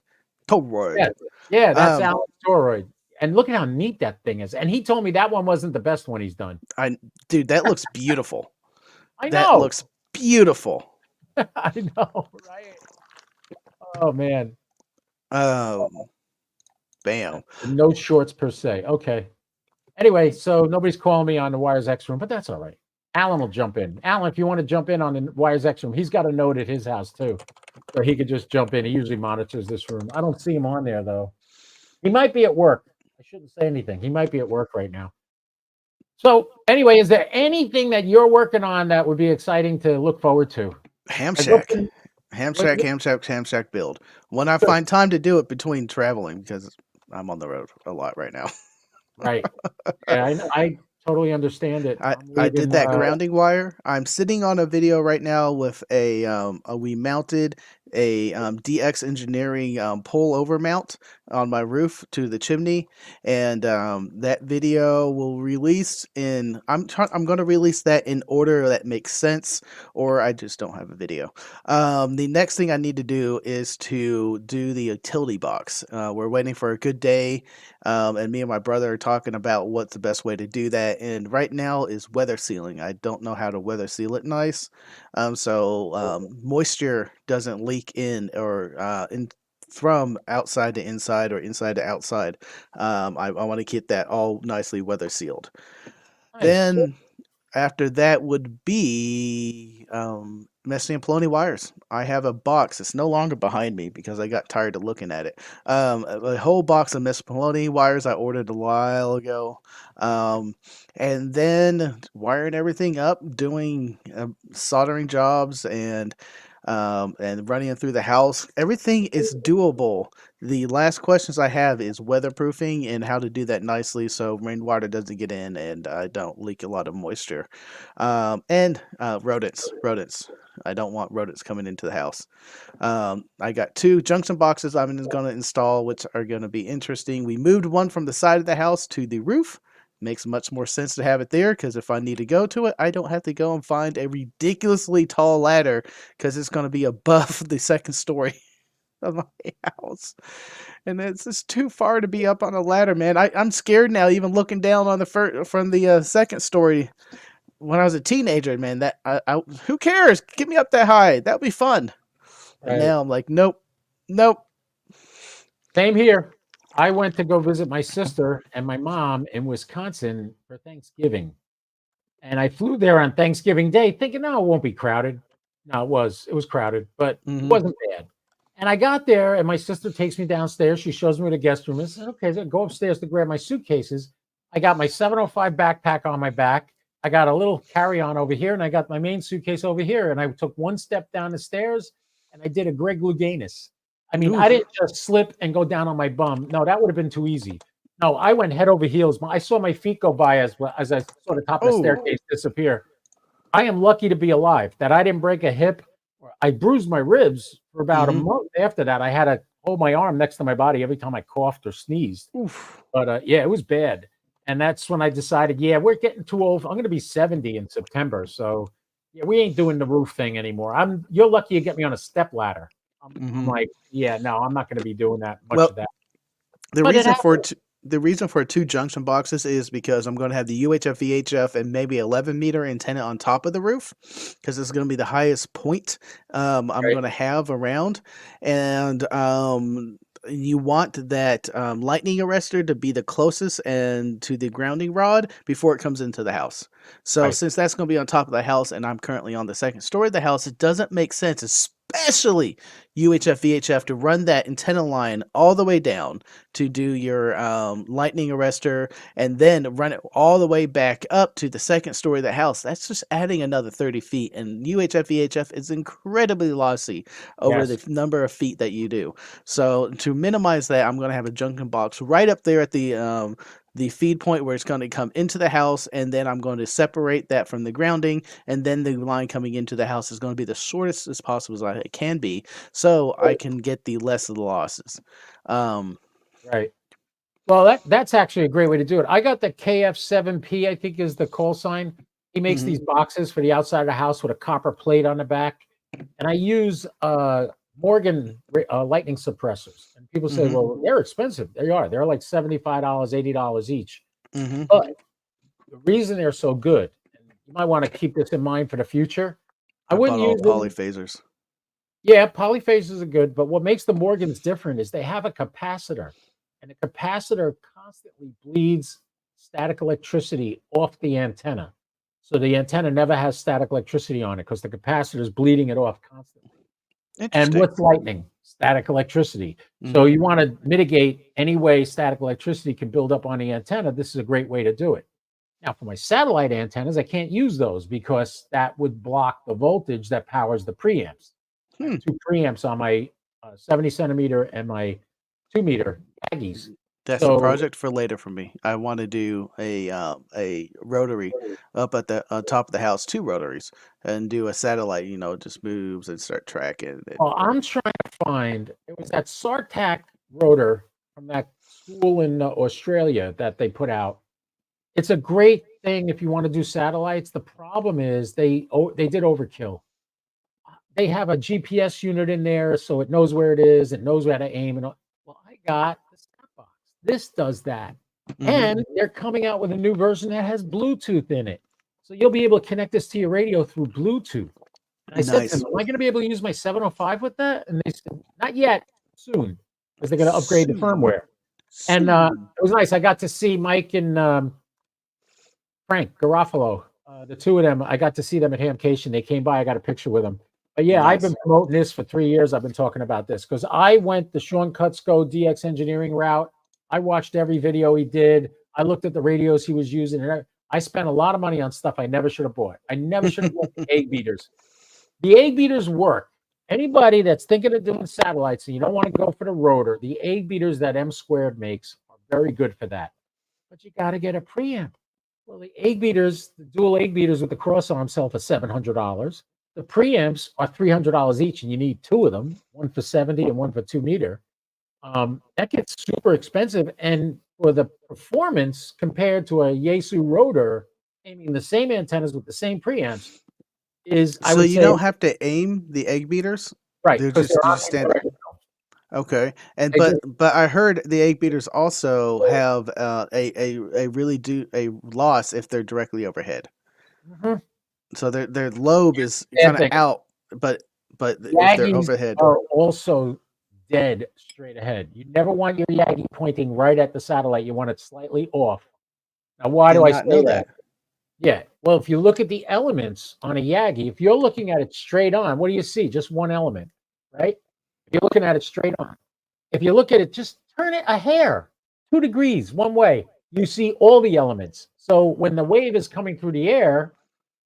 Toroid. Yeah, that's Alan's toroid. And look at how neat that thing is. And he told me that one wasn't the best one he's done. Dude, that looks beautiful. I know. That looks beautiful. I know, right? Oh, man. Bam. No shorts per se. Okay. Anyway, so nobody's calling me on the Wires X room, but that's all right. Alan will jump in. Alan, if you want to jump in on the Wires X room, he's got a note at his house too. So he could just jump in. He usually monitors this room. I don't see him on there though. He might be at work. I shouldn't say anything. He might be at work right now. So anyway, is there anything that you're working on that would be exciting to look forward to? Ham Shack. Hamshack build. When I find time to do it between traveling, because I'm on the road a lot right now. Right. Yeah, I totally understand it. I'm I did leaving. that grounding wire. I'm sitting on a video right now with we mounted a DX Engineering pull over mount on my roof to the chimney, and that video will release in. I'm going to release that in order that makes sense, or I just don't have a video. The next thing I need to do is to do the utility box. We're waiting for a good day, and me and my brother are talking about what's the best way to do that. And right now is weather sealing. I don't know how to weather seal it nice, so moisture doesn't leak in or in from outside to inside or inside to outside. I want to keep that all nicely weather sealed. Nice. Then after that would be Messy and Poloni wires. I have a box. It's no longer behind me because I got tired of looking at it. A whole box of Messy Poloni wires I ordered a while ago. And then wiring everything up, doing soldering jobs and running it through the house. Everything is doable. The last questions I have is weatherproofing and how to do that nicely so rainwater doesn't get in and I don't leak a lot of moisture. And rodents. Rodents. I don't want rodents coming into the house. I got 2 junction boxes I'm going to install, which are going to be interesting. We moved one from the side of the house to the roof. Makes much more sense to have it there because if I need to go to it, I don't have to go and find a ridiculously tall ladder because it's going to be above the second story of my house. And it's just too far to be up on a ladder, man. I'm scared now, even looking down on the from the second story. When I was a teenager, man, who cares? Get me up that high. That would be fun. And Right. now I'm like, nope, nope. Same here. I went to go visit my sister and my mom in Wisconsin for Thanksgiving. And I flew there on Thanksgiving Day thinking, no, it won't be crowded. No, it was. It was crowded, but it Hmm. wasn't bad. And I got there, and my sister takes me downstairs. She shows me where the guest room is. I said, okay, so I go upstairs to grab my suitcases. I got my 705 backpack on my back. I got a little carry-on over here, and I got my main suitcase over here. And I took one step down the stairs, and I did a Greg Louganis. I mean, I Oof. didn't just slip and go down on my bum. No, that would have been too easy. No, I went head over heels. I saw my feet go by as I saw the top of the Oh. staircase disappear. I am lucky to be alive, that I didn't break a hip. I bruised my ribs for about a Hmm. month after that. I had to hold my arm next to my body every time I coughed or sneezed. Oof. But yeah, it was bad. And that's when I decided, yeah, we're getting too old. I'm going to be 70 in September. So yeah, we ain't doing the roof thing anymore. You're lucky you get me on a step ladder. I'm Hmm. like, yeah, no, I'm not going to be doing that much Well, of that. the But it reason for happened. t- the reason for 2 junction boxes is because I'm going to have the UHF, VHF, and maybe 11-meter antenna on top of the roof because it's going to be the highest point I'm Right, going to have around, and you want that lightning arrestor to be the closest and to the grounding rod before it comes into the house. So right. since that's going to be on top of the house, and I'm currently on the second story of the house, it doesn't make sense, especially UHF, VHF, to run that antenna line all the way down to do your lightning arrestor and then run it all the way back up to the second story of the house. That's just adding another 30 feet. And UHF VHF is incredibly lossy over the Yes. number of feet that you do. So to minimize that, I'm going to have a junction box right up there at the feed point where it's going to come into the house, and then I'm going to separate that from the grounding, and then the line coming into the house is going to be the shortest as possible as it can be, so I can get the less of the losses. Um, Right. Well, that's actually a great way to do it. I got the KF7P, I think is the call sign. He makes mhm, these boxes for the outside of the house with a copper plate on the back. And I use Morgan lightning suppressors. And people say, mhm, well, they're expensive. They are. They're like $75, $80 each. mhm. But the reason they're so good, and you might want to keep this in mind for the future, I I wouldn't bought all use them. polyphasers. Yeah, polyphasers are good, but what makes the Morgans different is they have a capacitor, and the capacitor constantly bleeds static electricity off the antenna. So the antenna never has static electricity on it because the capacitor is bleeding it off constantly. And Interesting. what's lightning? Static electricity. So Mhm. you want to mitigate any way static electricity can build up on the antenna. This is a great way to do it. Now, for my satellite antennas, I can't use those because that would block the voltage that powers the preamps. I have 2 preamps on my 70 centimeter and my 2-meter Aggies. That's a So, project for later for me. I want to do a rotary up at the top of the house, 2 rotaries, and do a satellite. You know, just moves and start tracking it. well, I'm trying to find it was that Sartak rotor from that school in Australia that they put out. It's a great thing if you want to do satellites. The problem is they did overkill. They have a GPS unit in there, so it knows where it is, it knows where to aim, and all. Well, I got the Snap Box. This does that, Hmm. and they're coming out with a new version that has Bluetooth in it, so you'll be able to connect this to your radio through Bluetooth. And I said to Nice. them, "Am I going to be able to use my 705 with that?" And they said, "Not yet, soon, because they're going to upgrade the Soon. firmware." And Soon. it was nice. I got to see Mike and Frank Garofalo, the 2 of them. I got to see them at Hamcation. They came by. I got a picture with them. But yeah, I've been Nice. promoting this for 3 years. I've been talking about this because I went the Sean Kutzko DX engineering route. I watched every video he did. I looked at the radios he was using, and I spent a lot of money on stuff I never should have bought. I never should have bought the egg beaters. The egg beaters work. Anybody that's thinking of doing satellites and you don't want to go for the rotor, the egg beaters that M Squared makes are very good for that. But you got to get a preamp. Well, the egg beaters, the dual egg beaters with the cross arm sell for $700. The preamps are $300 each, and you need 2 of them, one for 70 and one for 2-meter. That gets super expensive, and for the performance compared to a Yaesu rotor, aiming the same antennas with the same preamps is, I So would you say, don't have to aim the egg beaters. right, They're because they're just you on just the stand. directional. Okay, and They just but I heard the egg beaters also have a really do a loss if they're directly overhead. Mhm. So their lobe is Bad kind of thing. out, but if they're Yagis overhead, are also dead straight ahead. You never want your Yagi pointing right at the satellite. You want it slightly off. Now, why do did I not say know that? that. Yeah. Well, if you look at the elements on a Yagi, if you're looking at it straight on, what do you see? Just one element, right? If you're looking at it straight on. If you look at it, just turn it a hair, 2 degrees one way, you see all the elements. So when the wave is coming through the air,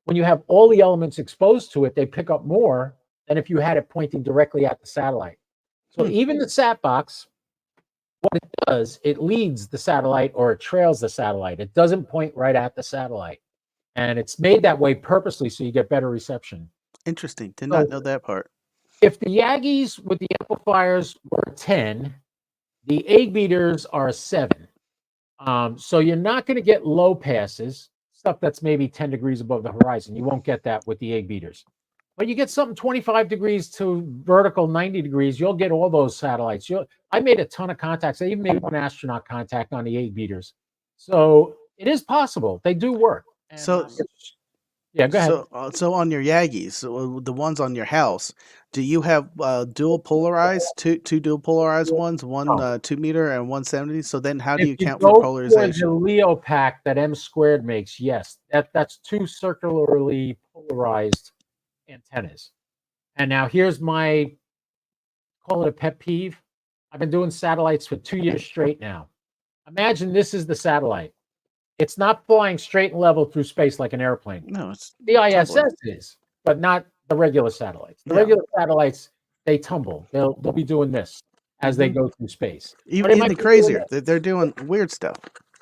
when you have all the elements exposed to it, they pick up more than if you had it pointing directly at the satellite. So Hmm, even the sat box, what it does, it leads the satellite or it trails the satellite. It doesn't point right at the satellite. And it's made that way purposely so you get better reception. interesting. Did not So know that part. if the Yagis with the amplifiers were a 10, the egg beaters are a 7. So you're not going to get low passes, stuff that's maybe 10 degrees above the horizon. You won't get that with the egg beaters. But you get something 25 degrees to vertical 90 degrees, you'll get all those satellites. I made a ton of contacts. I even made one astronaut contact on the egg beaters. So it is possible. They do work. And So yeah, go ahead. so on your Yagis, so the ones on your house, do you have dual polarized two dual polarized ones, one No. 2 meter and 170? So then how do If you you count for go for the polarization? Leo pack that M Squared makes, yes, that's 2 circularly polarized antennas. And now here's my, call it a pet peeve. I've been doing satellites for 2 years straight now. Imagine this is the satellite. It's not flying straight and level through space like an airplane. No, it's The tumbling. ISS is, but not the regular satellites. The Yeah. regular satellites, they tumble. They'll be doing this as they Hmm. go through space. But Even it might even be doing crazier. this. They're doing weird stuff.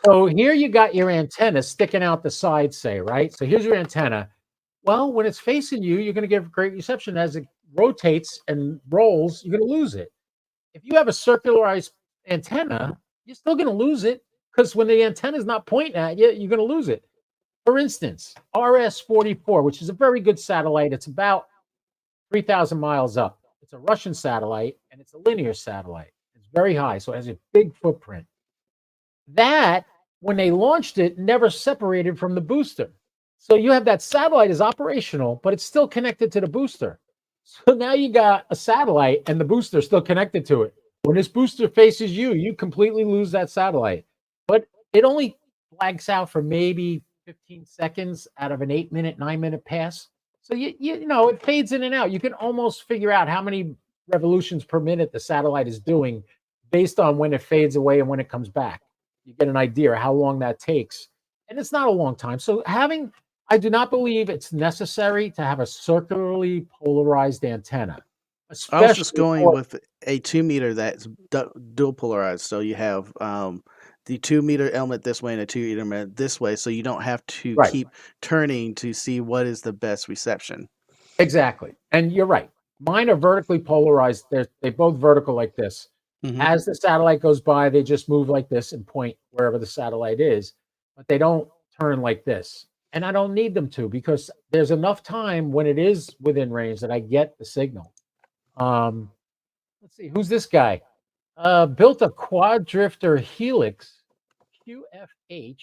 So here you got your antenna sticking out the side, say, right? So here's your antenna. Well, when it's facing you, you're going to get great reception. As it rotates and rolls, you're going to lose it. If you have a circularized antenna, you're still going to lose it because when the antenna is not pointing at you, you're going to lose it. For instance, RS-44, which is a very good satellite, it's about 3,000 miles up. It's a Russian satellite and it's a linear satellite. It's very high, so it has a big footprint. That, when they launched it, never separated from the booster. So you have that satellite is operational, but it's still connected to the booster. So now you got a satellite and the booster still connected to it. When this booster faces you, you completely lose that satellite. But it only blanks out for maybe 15 seconds out of an 8-minute, 9-minute pass. So you know it fades in and out. You can almost figure out how many revolutions per minute the satellite is doing based on when it fades away and when it comes back. You get an idea of how long that takes. And it's not a long time. So I do not believe it's necessary to have a circularly polarized antenna. I was just especially going for with a 2 meter that's dual polarized. So you have the 2 meter element this way and a 2 meter element this way. So you don't have to right. keep turning to see what is the best reception. Exactly. And you're right. Mine are vertically polarized. They both vertical like this. Hmm. As the satellite goes by, they just move like this and point wherever the satellite is, but they don't turn like this. And I don't need them to because there's enough time when it is within range that I get the signal. Um, let's see, who's this guy? Built a quad drifter Helix QFH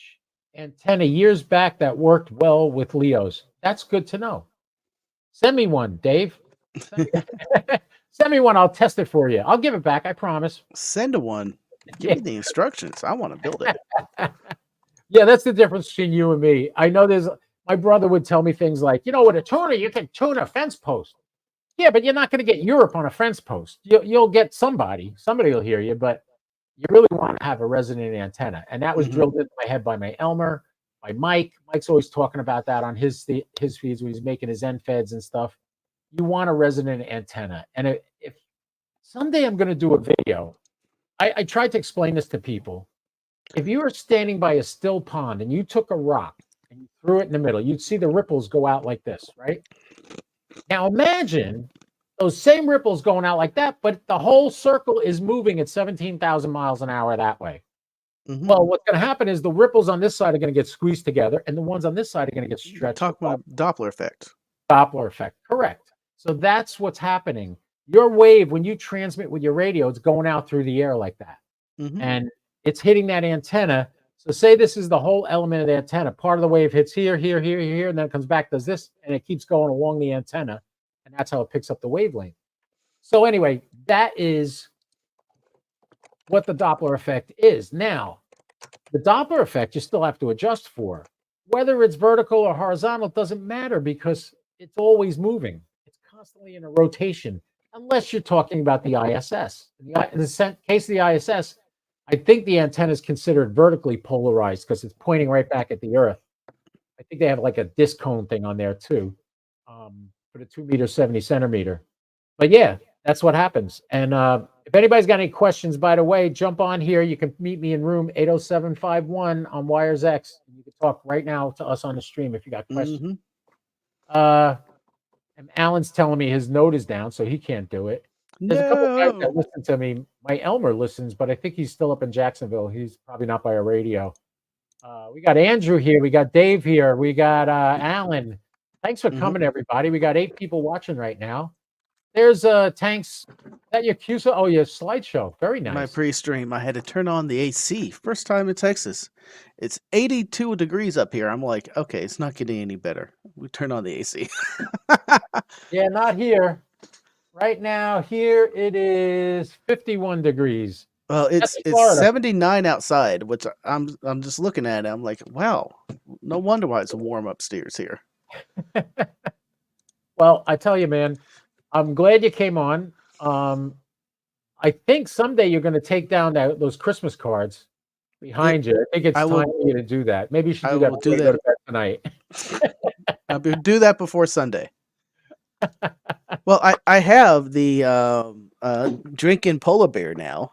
antenna years back that worked well with Leos. That's good to know. Send me one, Dave. Send me, send me one. I'll test it for you. I'll give it back. I promise. Send a one. Give Yeah. me the instructions. I want to build it. Yeah, that's the difference between you and me. I know there's my brother would tell me things like, with a tuner, you can tune a fence post. Yeah, but you're not going to get Europe on a fence post. You'll get somebody will hear you, but you really want to have a resonant antenna. And that was Hmm. drilled into my head by my Elmer, by Mike. Mike's always talking about that on his feeds when he's making his end feds and stuff. You want a resonant antenna. And if someday I'm going to do a video, I tried to explain this to people. If you were standing by a still pond and you took a rock and you threw it in the middle, you'd see the ripples go out like this, right? Now imagine those same ripples going out like that, but the whole circle is moving at 17,000 miles an hour that way. Hmm. Well, what's going to happen is the ripples on this side are going to get squeezed together, and the ones on this side are going to get stretched Talk apart. about a Doppler effect. Doppler effect, correct. So that's what's happening. Your wave, when you transmit with your radio, it's going out through the air like that. Hmm. And it's hitting that antenna. So say this is the whole element of the antenna. Part of the wave hits here, here, here, here, and then it comes back, does this, and it keeps going along the antenna. And that's how it picks up the wavelength. So anyway, that is what the Doppler effect is. Now, the Doppler effect you still have to adjust for. Whether it's vertical or horizontal doesn't matter because it's always moving. It's constantly in a rotation, unless you're talking about the ISS. In the case of the ISS, I think the antenna is considered vertically polarized because it's pointing right back at the Earth. I think they have like a disc cone thing on there too, for the 2 meter, 70 centimeter. But yeah, that's what happens. And if anybody's got any questions, by the way, jump on here. You can meet me in room 80751 on Wires X. You can talk right now to us on the stream if you got questions. Hmm. And Alan's telling me his note is down, so he can't do it. There's a couple guys No. that listen to me. My Elmer listens, but I think he's still up in Jacksonville. He's probably not by a radio. We got Andrew here. We got Dave here. We got Alan. Thanks for Hmm. coming, everybody. We got 8 people watching right now. There's Tanks. Is that your CUSA? Oh, your slideshow. Very My nice. pre-stream, I had to turn on the AC. First time in Texas. It's 82 degrees up here. I'm like, okay, it's not getting any better. We turn on the AC. Yeah, not here. Right now, here it is 51 degrees. Well, That's it's Florida. 79 outside, which I'm just looking at it. I'm like, wow, no wonder why it's warm upstairs here. Well, I tell you, man, I'm glad you came on. I think someday you're going to take down those Christmas cards behind you. I think it's I will- time for you to do that. Maybe you should I do that will before do you go that. to bed tonight. I'll do that before Sunday. Well, I have the drinking polar bear now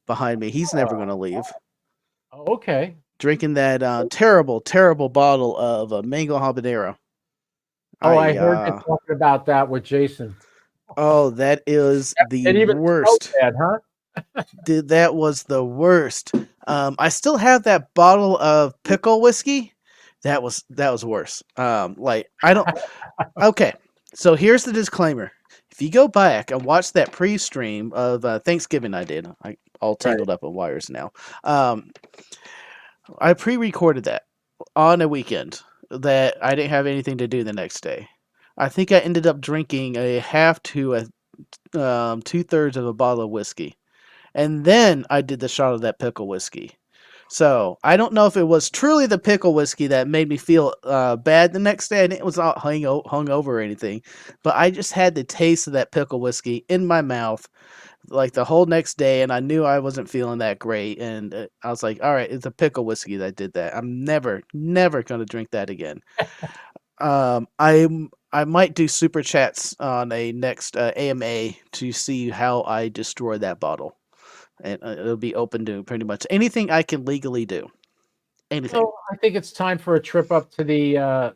behind me. He's never going to leave. Oh, okay. Drinking that terrible, terrible bottle of mango habanero. Oh, I heard you talking about that with Jason. Oh, that is the It even worst. smelled bad, huh? That was the worst. I still have that bottle of pickle whiskey. That was worse. Like I don't. Okay, so here's the disclaimer. If you go back and watch that pre-stream of Thanksgiving, I did. I all tangled up in wires now. I pre-recorded that on a weekend that I didn't have anything to do the next day. I think I ended up drinking a half to a 2/3 of a bottle of whiskey. And then I did the shot of that pickle whiskey. So I don't know if it was truly the pickle whiskey that made me feel bad the next day, and it was not hung over or anything. But I just had the taste of that pickle whiskey in my mouth like the whole next day, and I knew I wasn't feeling that great. And I was like, all right, it's a pickle whiskey that did that. I'm never going to drink that again. I might do super chats on a next AMA to see how I destroy that bottle, and it'll be open to pretty much anything I can legally do. Anything. Well, I think it's time for a trip up to the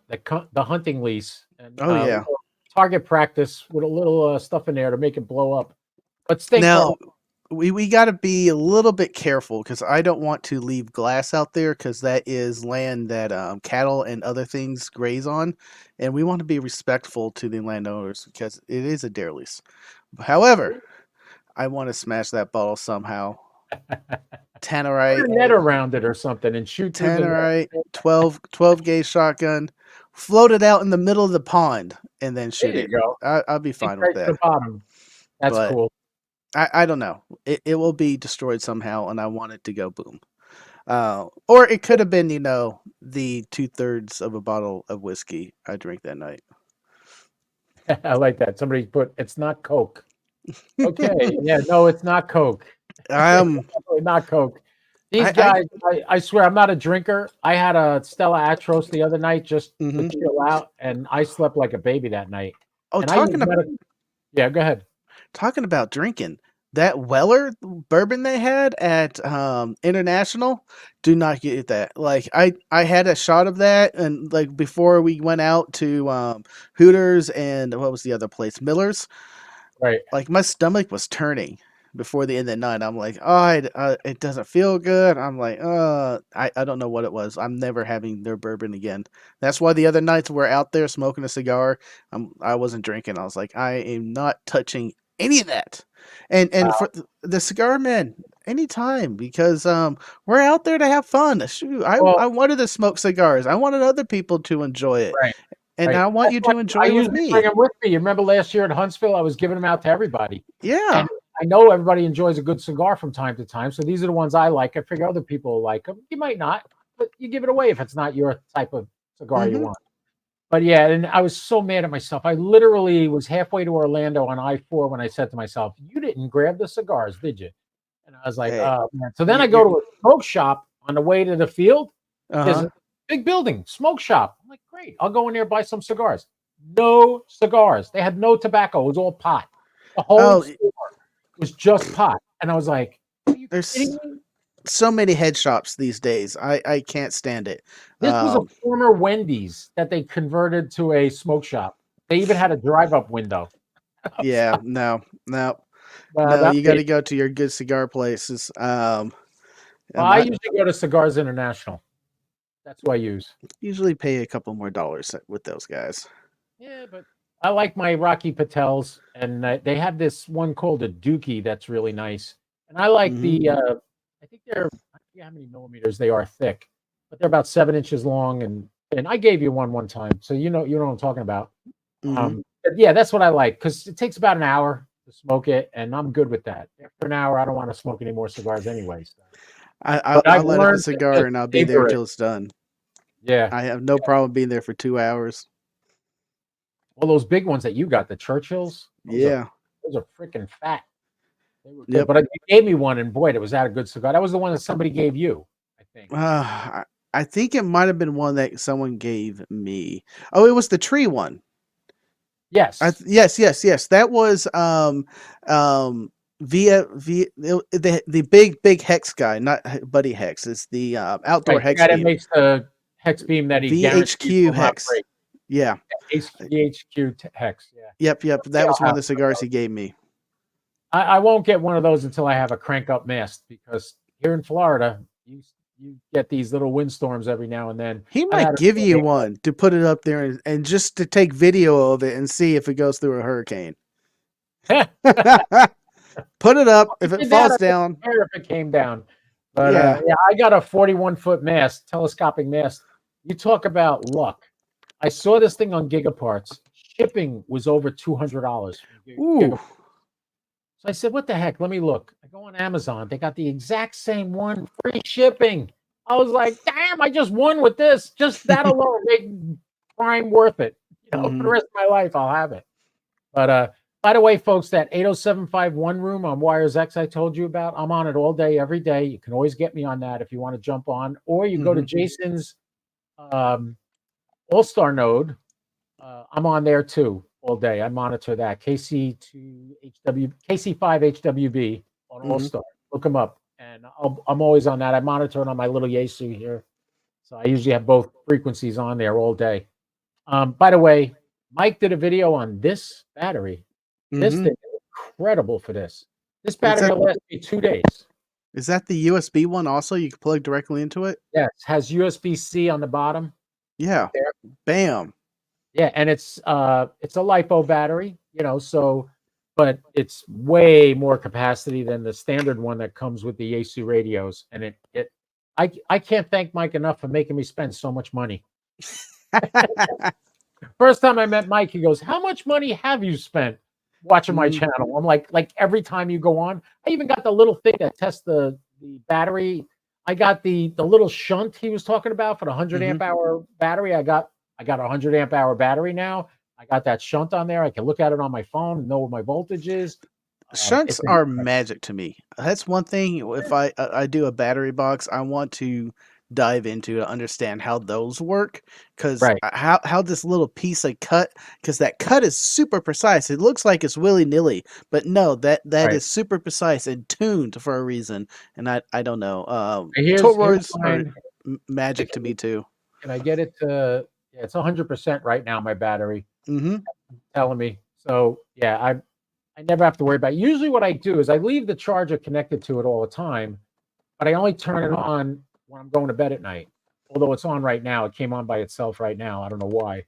hunting lease and Oh yeah. target practice with a little stuff in there to make it blow up. But stay Now calm. we got to be a little bit careful because I don't want to leave glass out there because that is land that cattle and other things graze on, and we want to be respectful to the landowners because it is a dare lease. However, I want to smash that bottle somehow. Put Tannerite, a net around it or something and shoot through the Tannerite, net. 12 gauge shotgun, float it out in the middle of the pond, and then There shoot you it. go. I'll be Sink fine with right to that. the bottom. That's But cool. I don't know. It will be destroyed somehow, and I want it to go boom. Or it could have been, the 2/3 of a bottle of whiskey I drank that night. I like that. Somebody put it's not Coke. Okay. Yeah, no, it's not Coke. Um, Definitely not Coke. These I guys, I swear, I'm not a drinker. I had a Stella Atros the other night just to hmm chill out, and I slept like a baby that night. Oh, And I use medical. Yeah, go ahead. talking about drinking, that Weller bourbon they had at International, do not get that. Like I had a shot of that, and like before we went out to Hooters and what was the other place, Miller's. Right. Like my stomach was turning before the end of the night. I'm like, oh, it doesn't feel good. I'm like, I don't know what it was. I'm never having their bourbon again. That's why the other nights we're out there smoking a cigar, I wasn't drinking. I was like, I am not touching any of that. And for the cigar man, anytime because we're out there to have fun. Shoot, I Well, wanted to smoke cigars. I wanted other people to enjoy it, right, and right. I want That's you why to I enjoy it with usually bring me. them with me. You remember last year in Huntsville, I was giving them out to everybody. Yeah. And I know everybody enjoys a good cigar from time to time. So these are the ones I like. I figure other people will like them. You might not, but you give it away if it's not your type of cigar you hmm want. But yeah, and I was so mad at myself. I literally was halfway to Orlando on I-4 when I said to myself, "You didn't grab the cigars, did you?" And I was like, Hey, "Oh man!" So then I go you're to a smoke shop on the way to the field. There's uh-huh. a big building, smoke shop. I'm like, "Great, I'll go in there buy some cigars." No cigars. They had no tobacco. It was all pot. The whole Oh, store was just pot, and I was like, "Are you kidding there's me?" so many head shops these days. I can't stand it. This was a Um, former Wendy's that they converted to a smoke shop. They even had a drive-up window. yeah, no, no, no. That You got made to go to your good cigar places. Well, I usually go to Cigars International. That's who I use. usually pay a couple more dollars with those guys. Yeah, but I like my Rocky Patels, and they have this one called a Dookie that's really nice. And I like hmm I think I forget how many millimeters they are thick, but they're about 7 inches long. And I gave you one time, so you know what I'm talking about. hmm But yeah, that's what I like because it takes about an hour to smoke it, and I'm good with that. After an hour, I don't want to smoke any more cigars anyway. So. But I'll I've light up a learned to cigar just and I'll be there savor it. till it's done. Yeah. I have no problem being there for 2 hours. Well, those big ones that you got, the Churchills, Yeah. those are freaking fat. They were good. Yep. But you gave me one, and boy, it was that a good cigar. That was the one that somebody gave you, I think. I think it might have been one that someone gave me. Oh, it was the tree one. Yes. Yes. That was via the big hex guy, not Buddy Hex. It's the outdoor Right. The hex guy that beam. makes the hex beam that he guarantees VHQ will not hex. break. Yeah. VHQ hex. Yeah. Yep. Yeah, That was I'll one of have the one of cigars those. he gave me. I won't get one of those until I have a crank up mast because here in Florida, you get these little windstorms every now and then. He I've might had a give you tornado. one to put it up there and just to take video of it and see if it goes through a hurricane. Put it up. If it Did that, falls I wouldn't down, care if it came down. But yeah. yeah, I got a 41-foot mast, telescopic mast. You talk about luck. I saw this thing on Gigaparts. Shipping was over $200 from Ooh. Gigaparts. So I said, "What the heck? Let me look." I go on Amazon. They got the exact same one, free shipping. I was like, "Damn! I just won with this. Just that alone made Prime worth it. For the hmm rest of my life, I'll have it." But by the way, folks, that 80751 room on Wires X I told you about, I'm on it all day, every day. You can always get me on that if you want to jump on, or you go to hmm Jason's um, All Star Node I'm on there too all day. I monitor that KC5 HWB on All Hmm. Star. Look them up, and I'm always on that. I monitor it on my little Yaesu here, so I usually have both frequencies on there all day. By the way, Mike did a video on this battery. This Hmm. thing is incredible for this. This Is battery that will last me 2 days. is that the USB one also? You can plug directly into it? Yes, has USB-C on the bottom right Yeah. there. Bam. Yeah, and it's a LiPo battery, so but it's way more capacity than the standard one that comes with the Yaesu radios. And I can't thank Mike enough for making me spend so much money. First time I met Mike, he goes, "How much money have you spent watching my Mm, channel?" I'm like every time you go on, I even got the little thing that tests the battery. I got the little shunt he was talking about for the 100 mhm. amp hour battery. I got a 100 amp hour battery now. I got that shunt on there. I can look at it on my phone and know what my voltage is. Shunts It's are incredible. magic to me. That's one thing. If I do a battery box, I want to dive into to understand how those work. Because Right, how this little piece of cut, because that cut is super precise. It looks like it's willy nilly, but no, that right. is super precise and tuned for a reason. And I don't know. Here's Toroids are mine. magic to me Can too. can I get it to? Yeah, it's 100% right now. My battery Hmm. telling me. So yeah, I never have to worry about it. Usually what I do is I leave the charger connected to it all the time, but I only turn it on when I'm going to bed at night. Although it's on right now. It came on by itself right now. I don't know why.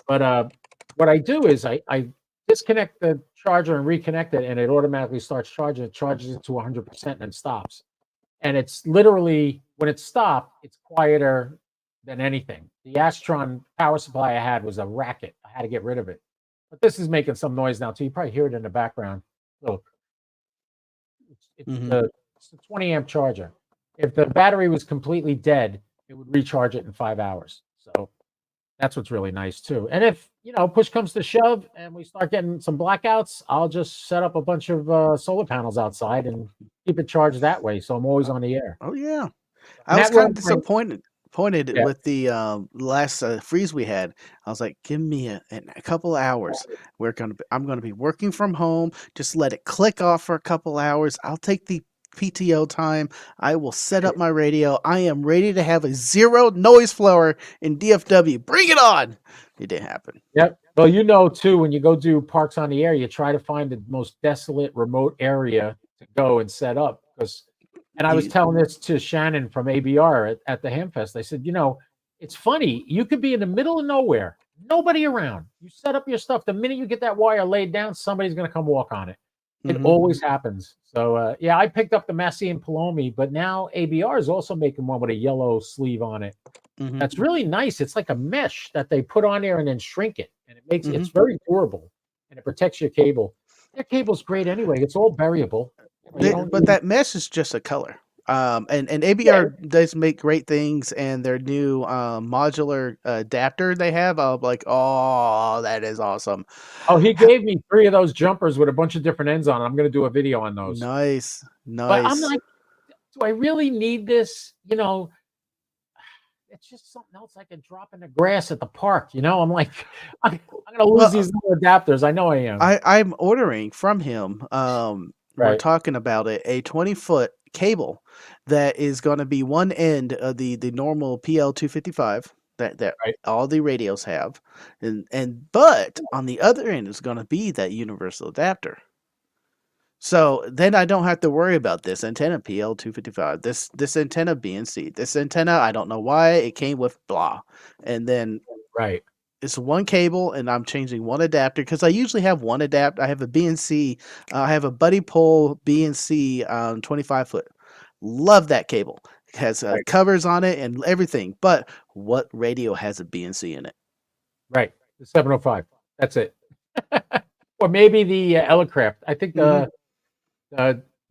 But what I do is I disconnect the charger and reconnect it, and it automatically starts charging. It charges it to 100% and stops. And it's literally when it stopped, it's quieter than anything. The Astron power supply I had was a racket. I had to get rid of it. But this is making some noise now too. You probably hear it in the background. Look, it's Hmm. the 20 amp charger. If the battery was completely dead, it would recharge it in 5 hours. So that's what's really nice too. And if push comes to shove and we start getting some blackouts, I'll just set up a bunch of solar panels outside and keep it charged that way. So I'm always on the air. Oh yeah. I And was that kind of runs my disappointed yeah. with the last freeze we had. I was like, give me a couple hours. I'm gonna be working from home. Just let it click off for a couple hours. I'll take the PTO time. I will set up my radio. I am ready to have a zero noise floor in DFW. Bring it on. It didn't happen. Yep. Well, too, when you go do parks on the air, you try to find the most desolate, remote area to go and set up. And I was You, telling this to Shannon from ABR at the Hamfest. I said, it's funny. You could be in the middle of nowhere, nobody around. You set up your stuff. The minute you get that wire laid down, somebody's going to come walk on it. It hmm. always happens. So, yeah, I picked up the Massey and Palomi, but now ABR is also making one with a yellow sleeve on it. Hmm. That's really nice. It's like a mesh that they put on there and then shrink it, and Hmm. it's very durable, and it protects your cable. Their cable's great anyway. It's all variable. You don't But need that mesh is just a color. And yeah. ABR does make great things, and their new modular adapter they have. I'm like, oh, that is awesome. Oh, he gave me 3 of those jumpers with a bunch of different ends on it. I'm gonna do a video on those. Nice, But I'm nice. like, do I really need this? It's just something else I could drop in the grass at the park. I'm like, I'm gonna lose Well, these little adapters. I know I am. I'm ordering from him. We're Right, talking about it, a 20-foot cable that is going to be one end of the normal PL255 that right. all the radios have, but on the other end is going to be that universal adapter. So then I don't have to worry about this antenna PL255, this antenna BNC, this antenna I don't know why it came with blah, and then Right. it's one cable, and I'm changing one adapter because I usually have one adapt. I have a BNC, I have a Buddy Pole BNC 25-foot. Love that cable. It has Right. covers on it and everything. But what radio has a BNC in it? Right. The 705. That's it. Or maybe the Elecraft. I think Hmm. the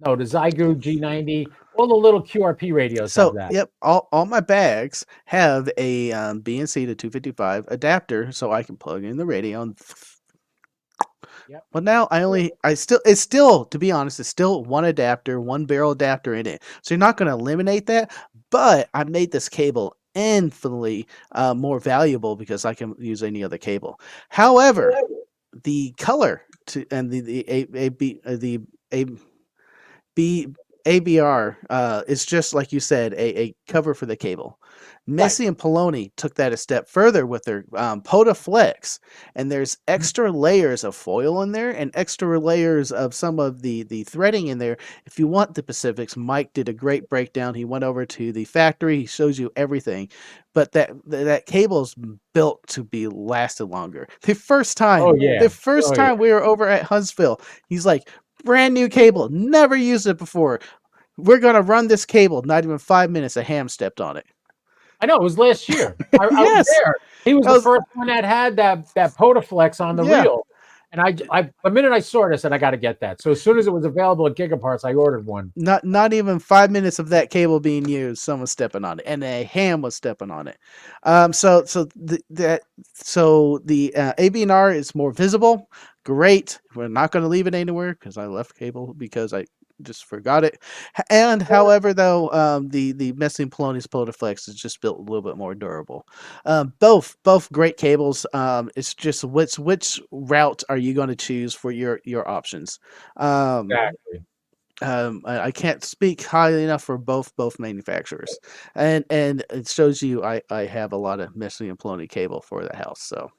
no, the Zygu G90, all the little QRP radios have So, that. yep, all my bags have a BNC to 255 adapter, so I can plug in the radio. Yep. But now it's still, to be honest, it's still one adapter, one barrel adapter in it. So you're not going to eliminate that. But I made this cable infinitely more valuable because I can use any other cable. However, the color to and B ABR is just like you said, a cover for the cable. Right. Messi and Poloni took that a step further with their Potaflex, and there's extra layers of foil in there and extra layers of some of the threading in there. If you want the specifics, Mike did a great breakdown. He went over to the factory. He shows you everything, but that cable's built to be lasted longer. Oh yeah. The first Oh yeah. time we were over at Huntsville, he's like, brand new cable, never used it before. We're gonna run this cable. Not even 5 minutes. A ham stepped on it. I know it was last year. I was Yes, there. He was I the was. first one that had that Potaflex on the Yeah, reel. And the minute I saw it, I said, I got to get that. So as soon as it was available at Gigaparts, I ordered one. not even 5 minutes of that cable being used, someone stepping on it, and a ham was stepping on it. So the ABNR is more visible. Great. We're not going to leave it anywhere because I left cable because I just forgot it. And however, though, the Messing Polonius Poliflex is just built a little bit more durable. Both great cables. It's just which route are you going to choose for your options? Um, Exactly. I can't speak highly enough for both manufacturers, and it shows you I have a lot of Messing and Poloni cable for the house. So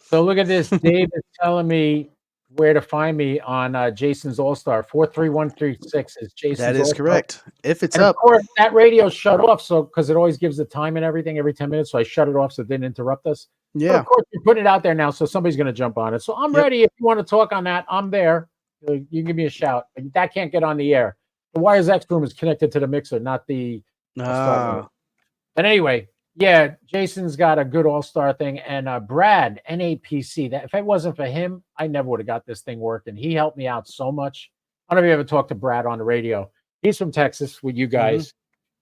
So look at this. Dave is telling me where to find me on Jason's All Star. 43136 is that Jason's is All Star. correct. If it's And of up, course, that radio shut off, so because it always gives the time and everything every 10 minutes, so I shut it off so it didn't interrupt us. But yeah, of course, you're putting it out there now, so somebody's going to jump on it. So I'm yep. ready. If you want to talk on that, I'm there. You can give me a shout. But that can't get on the air. The Wires X room is connected to the mixer, not the start room. But anyway, yeah, Jason's got a good all-star thing. And Brad, NAPC, that if it wasn't for him, I never would have got this thing working. He helped me out so much. I don't know if you ever talked to Brad on the radio. He's from Texas with you guys,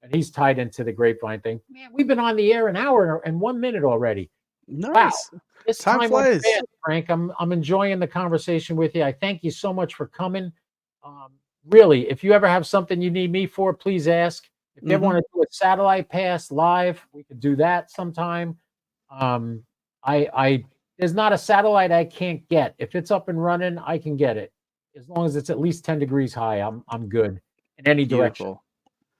and he's tied into the Grapevine thing. Man, we've been on the air an hour and 1 minute already. Wow. Nice. This Time time went flies. fast, Frank. I'm enjoying the conversation with you. I thank you so much for coming. Really, if you ever have something you need me for, please ask. If you ever want to do a satellite pass live, we could do that sometime. I there's not a satellite I can't get. If it's up and running, I can get it. As long as it's at least 10 degrees high, I'm good in any direction. Beautiful.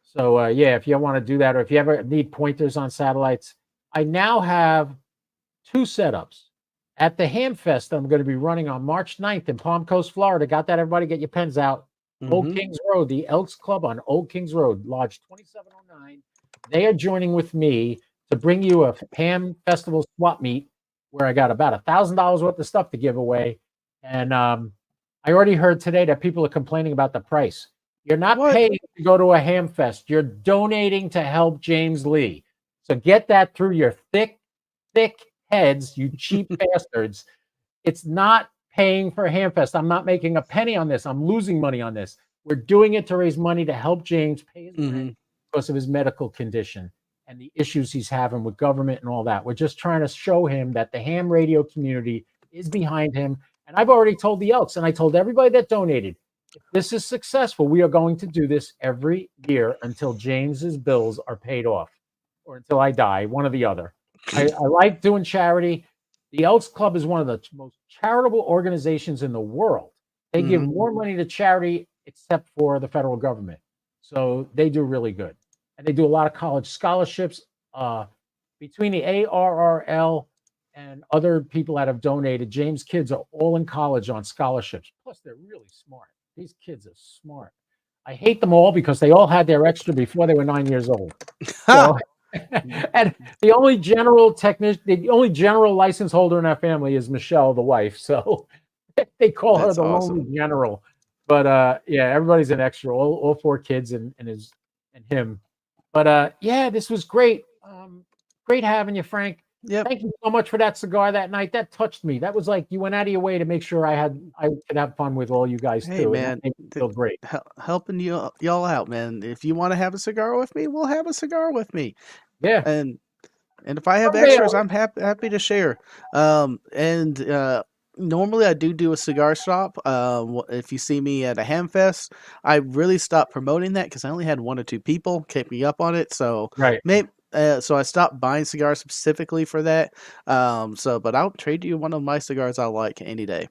So yeah, if you want to do that, or if you ever need pointers on satellites, I now have 2 setups. At the Hamfest, I'm going to be running on March 9th in Palm Coast, Florida. Got that? Everybody get your pens out. Old Kings Road, the Elks Club on Old Kings Road, Lodge 2709. They are joining with me to bring you a Ham Festival swap meet where I got about $1,000 worth of stuff to give away. And I already heard today that people are complaining about the price. You're not paying to go to a Ham Fest. You're donating to help James Lee. So get that through your thick heads, you cheap bastards. It's not paying for Hamfest. I'm not making a penny on this. I'm losing money on this. We're doing it to raise money to help James pay his rent because of his medical condition and the issues he's having with government and all that. We're just trying to show him that the ham radio community is behind him. And I've already told the Elks, and I told everybody that donated, if this is successful, we are going to do this every year until James's bills are paid off or until I die, one or the other. I like doing charity. The Elks Club is one of the most charitable organizations in the world. They give more money to charity except for the federal government. So they do really good. And they do a lot of college scholarships. Between the ARRL and other people that have donated, James' kids are all in college on scholarships. Plus, they're really smart. These kids are smart. I hate them all because they all had their extra before they were 9 years old. So, and the only general license holder in our family is Michelle, the wife. So they call her the lonely general. But yeah, everybody's an extra. All 4 kids and him. But yeah, this was great. Great having you, Frank. Yep. Thank you so much for that cigar that night. That touched me. That was like you went out of your way to make sure I could have fun with all you guys Hey, too. man, It made me feel great. helping y'all out, man. If you want to have a cigar with me, we'll have a cigar with me. Yeah. And if I have extras, I'm happy to share. Normally I do a cigar shop. If you see me at a ham fest, I really stopped promoting that because I only had 1 or 2 people keep me up on it. So Right. so I stopped buying cigars specifically for that. But I'll trade you one of my cigars I like any day.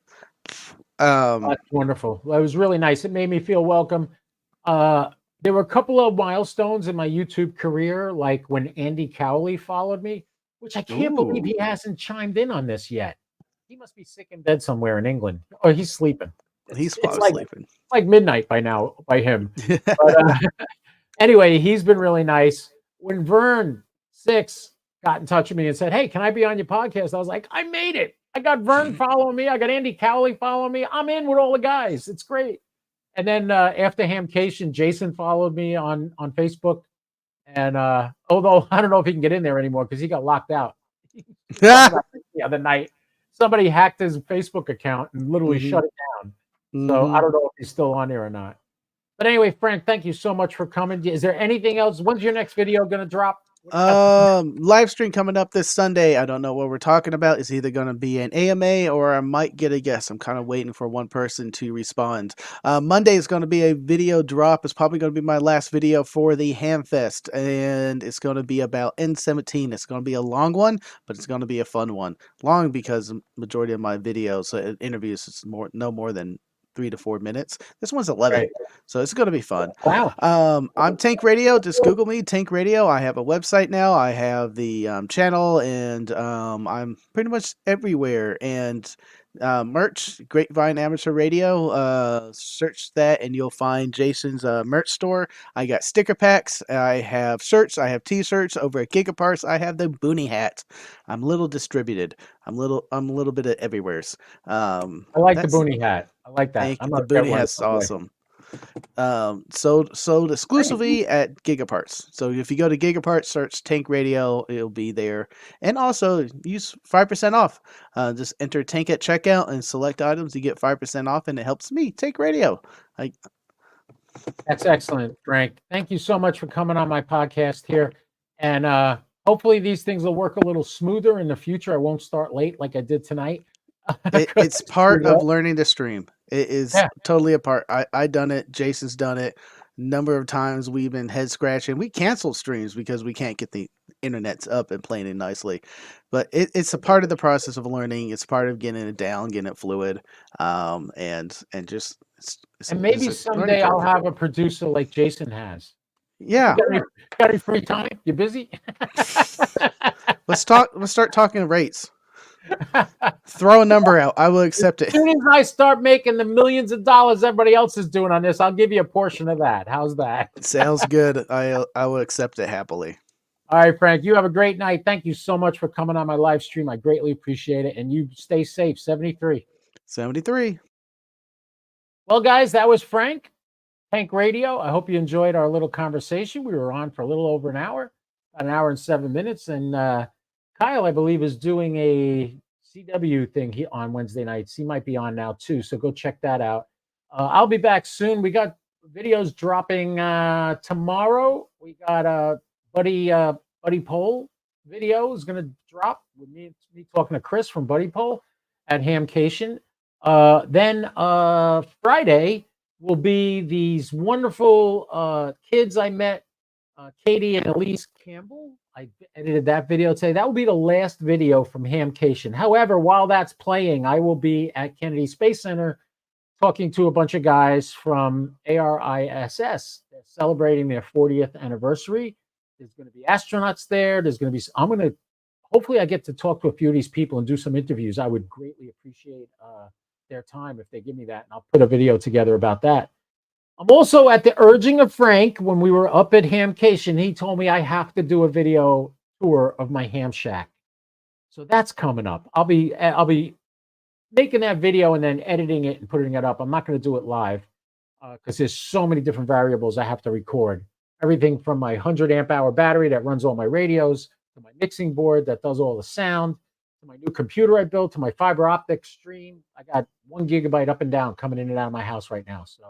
That's wonderful. Well, it was really nice. It made me feel welcome. Uh, there were a couple of milestones in my YouTube career, like when Andy Cowley followed me, which I can't believe Ooh, he hasn't chimed in on this yet. He must be sick in bed somewhere in England, or he's sleeping. he's It's probably like sleeping. midnight by now by him. But anyway, he's been really nice. When Vern Six got in touch with me and said, "Hey, can I be on your podcast?" I was like, "I made it. I got Vern following me. I got Andy Cowley following me. I'm in with all the guys. It's great." And then after Hamcation, Jason followed me on Facebook. And although I don't know if he can get in there anymore because he got locked out. He was talking about this the other night. Somebody hacked his Facebook account and literally hmm shut it down. So I hmm don't know if he's still on there or not. But anyway, Frank, thank you so much for coming. Is there anything else? When's your next video going to drop? What do you got? Live stream coming up this Sunday. I don't know what we're talking about. It's either going to be an AMA or I might get a guest. I'm kind of waiting for one person to respond. Monday is going to be a video drop. It's probably going to be my last video for the Hamfest, and it's going to be about N17. It's going to be a long one, but it's going to be a fun one. Long because the majority of my videos, interviews, is no more than 3 to 4 minutes. This one's 11, Right. so it's going to be fun. Wow. I'm Tank Radio. Just Google me, Tank Radio. I have a website now. I have the channel, and I'm pretty much everywhere. And merch, Grapevine Amateur Radio. Search that, and you'll find Jason's merch store. I got sticker packs. I have shirts. I have T-shirts over at Gigaparts. I have the Boonie hat. I'm a little distributed. I'm a little bit of everywhere's. I like the That's Boonie hat. I like that. Thank I'm you. going The to get Boonie one hat's someday. awesome. Sold Great. exclusively at Gigaparts. So if you go to Gigaparts, search Tank Radio, it'll be there. And also use 5% off. Just enter Tank at checkout and select items. You get 5% off, and it helps me, Tank Radio. I, That's excellent, Frank. Thank you so much for coming on my podcast here. And hopefully these things will work a little smoother in the future. I won't start late like I did tonight. 'Cause it's I part screwed of up. learning to stream. It is Yeah, totally a part. I done it. Jason's done it. Number of times we've been head scratching. We canceled streams because we can't get the internet's up and playing it nicely. But it's a part of the process of learning. It's part of getting it down, getting it fluid, and just and it's maybe a learning someday I'll curve. have a producer like Jason has. You Yeah, got any free time? You busy? let's talk. Let's start talking rates. Throw a number out. I will As accept it. soon as I start making the millions of dollars everybody else is doing on this, I'll give you a portion of that. How's that? Sounds good. I will accept it happily. All right, Frank, you have a great night. Thank you so much for coming on my live stream. I greatly appreciate it. And you stay safe. 73. 73. Well, guys, that was Frank, Tank Radio. I hope you enjoyed our little conversation. We were on for a little over an hour and 7 minutes. And Kyle, I believe, is doing a CW thing on Wednesday nights. He might be on now too. So go check that out. I'll be back soon. We got videos dropping tomorrow. We got Buddy Pole video is going to drop with me talking to Chris from Buddy Pole at Hamcation. Then Friday will be these wonderful kids I met, Katie and Elise Campbell. I edited that video today. That will be the last video from Hamcation. However, while that's playing, I will be at Kennedy Space Center talking to a bunch of guys from ARISS. They're celebrating their 40th anniversary. There's going to be astronauts there. Hopefully I get to talk to a few of these people and do some interviews. I would greatly appreciate their time if they give me that. And I'll put a video together about that. I'm also at the urging of Frank. When we were up at Hamcation, he told me I have to do a video tour of my ham shack. So that's coming up. I'll be making that video and then editing it and putting it up. I'm not going to do it live because there's so many different variables I have to record. Everything from my 100 amp hour battery that runs all my radios, to my mixing board that does all the sound, to my new computer I built, to my fiber optic stream. I got 1 gigabyte up and down coming in and out of my house right now. So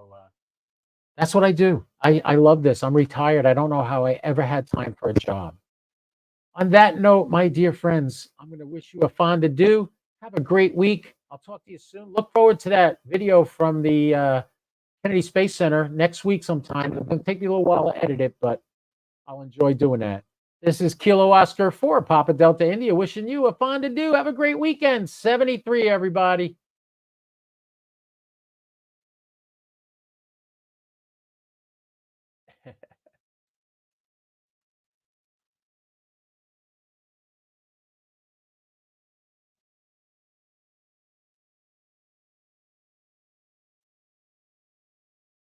that's what I do. I love this. I'm retired. I don't know how I ever had time for a job. On that note, my dear friends, I'm going to wish you a fond adieu. Have a great week. I'll talk to you soon. Look forward to that video from the Kennedy Space Center next week sometime. It's going to take me a little while to edit it, but I'll enjoy doing that. This is Kilo Oscar 4, Papa Delta India, wishing you a fun to do. Have a great weekend. 73, everybody.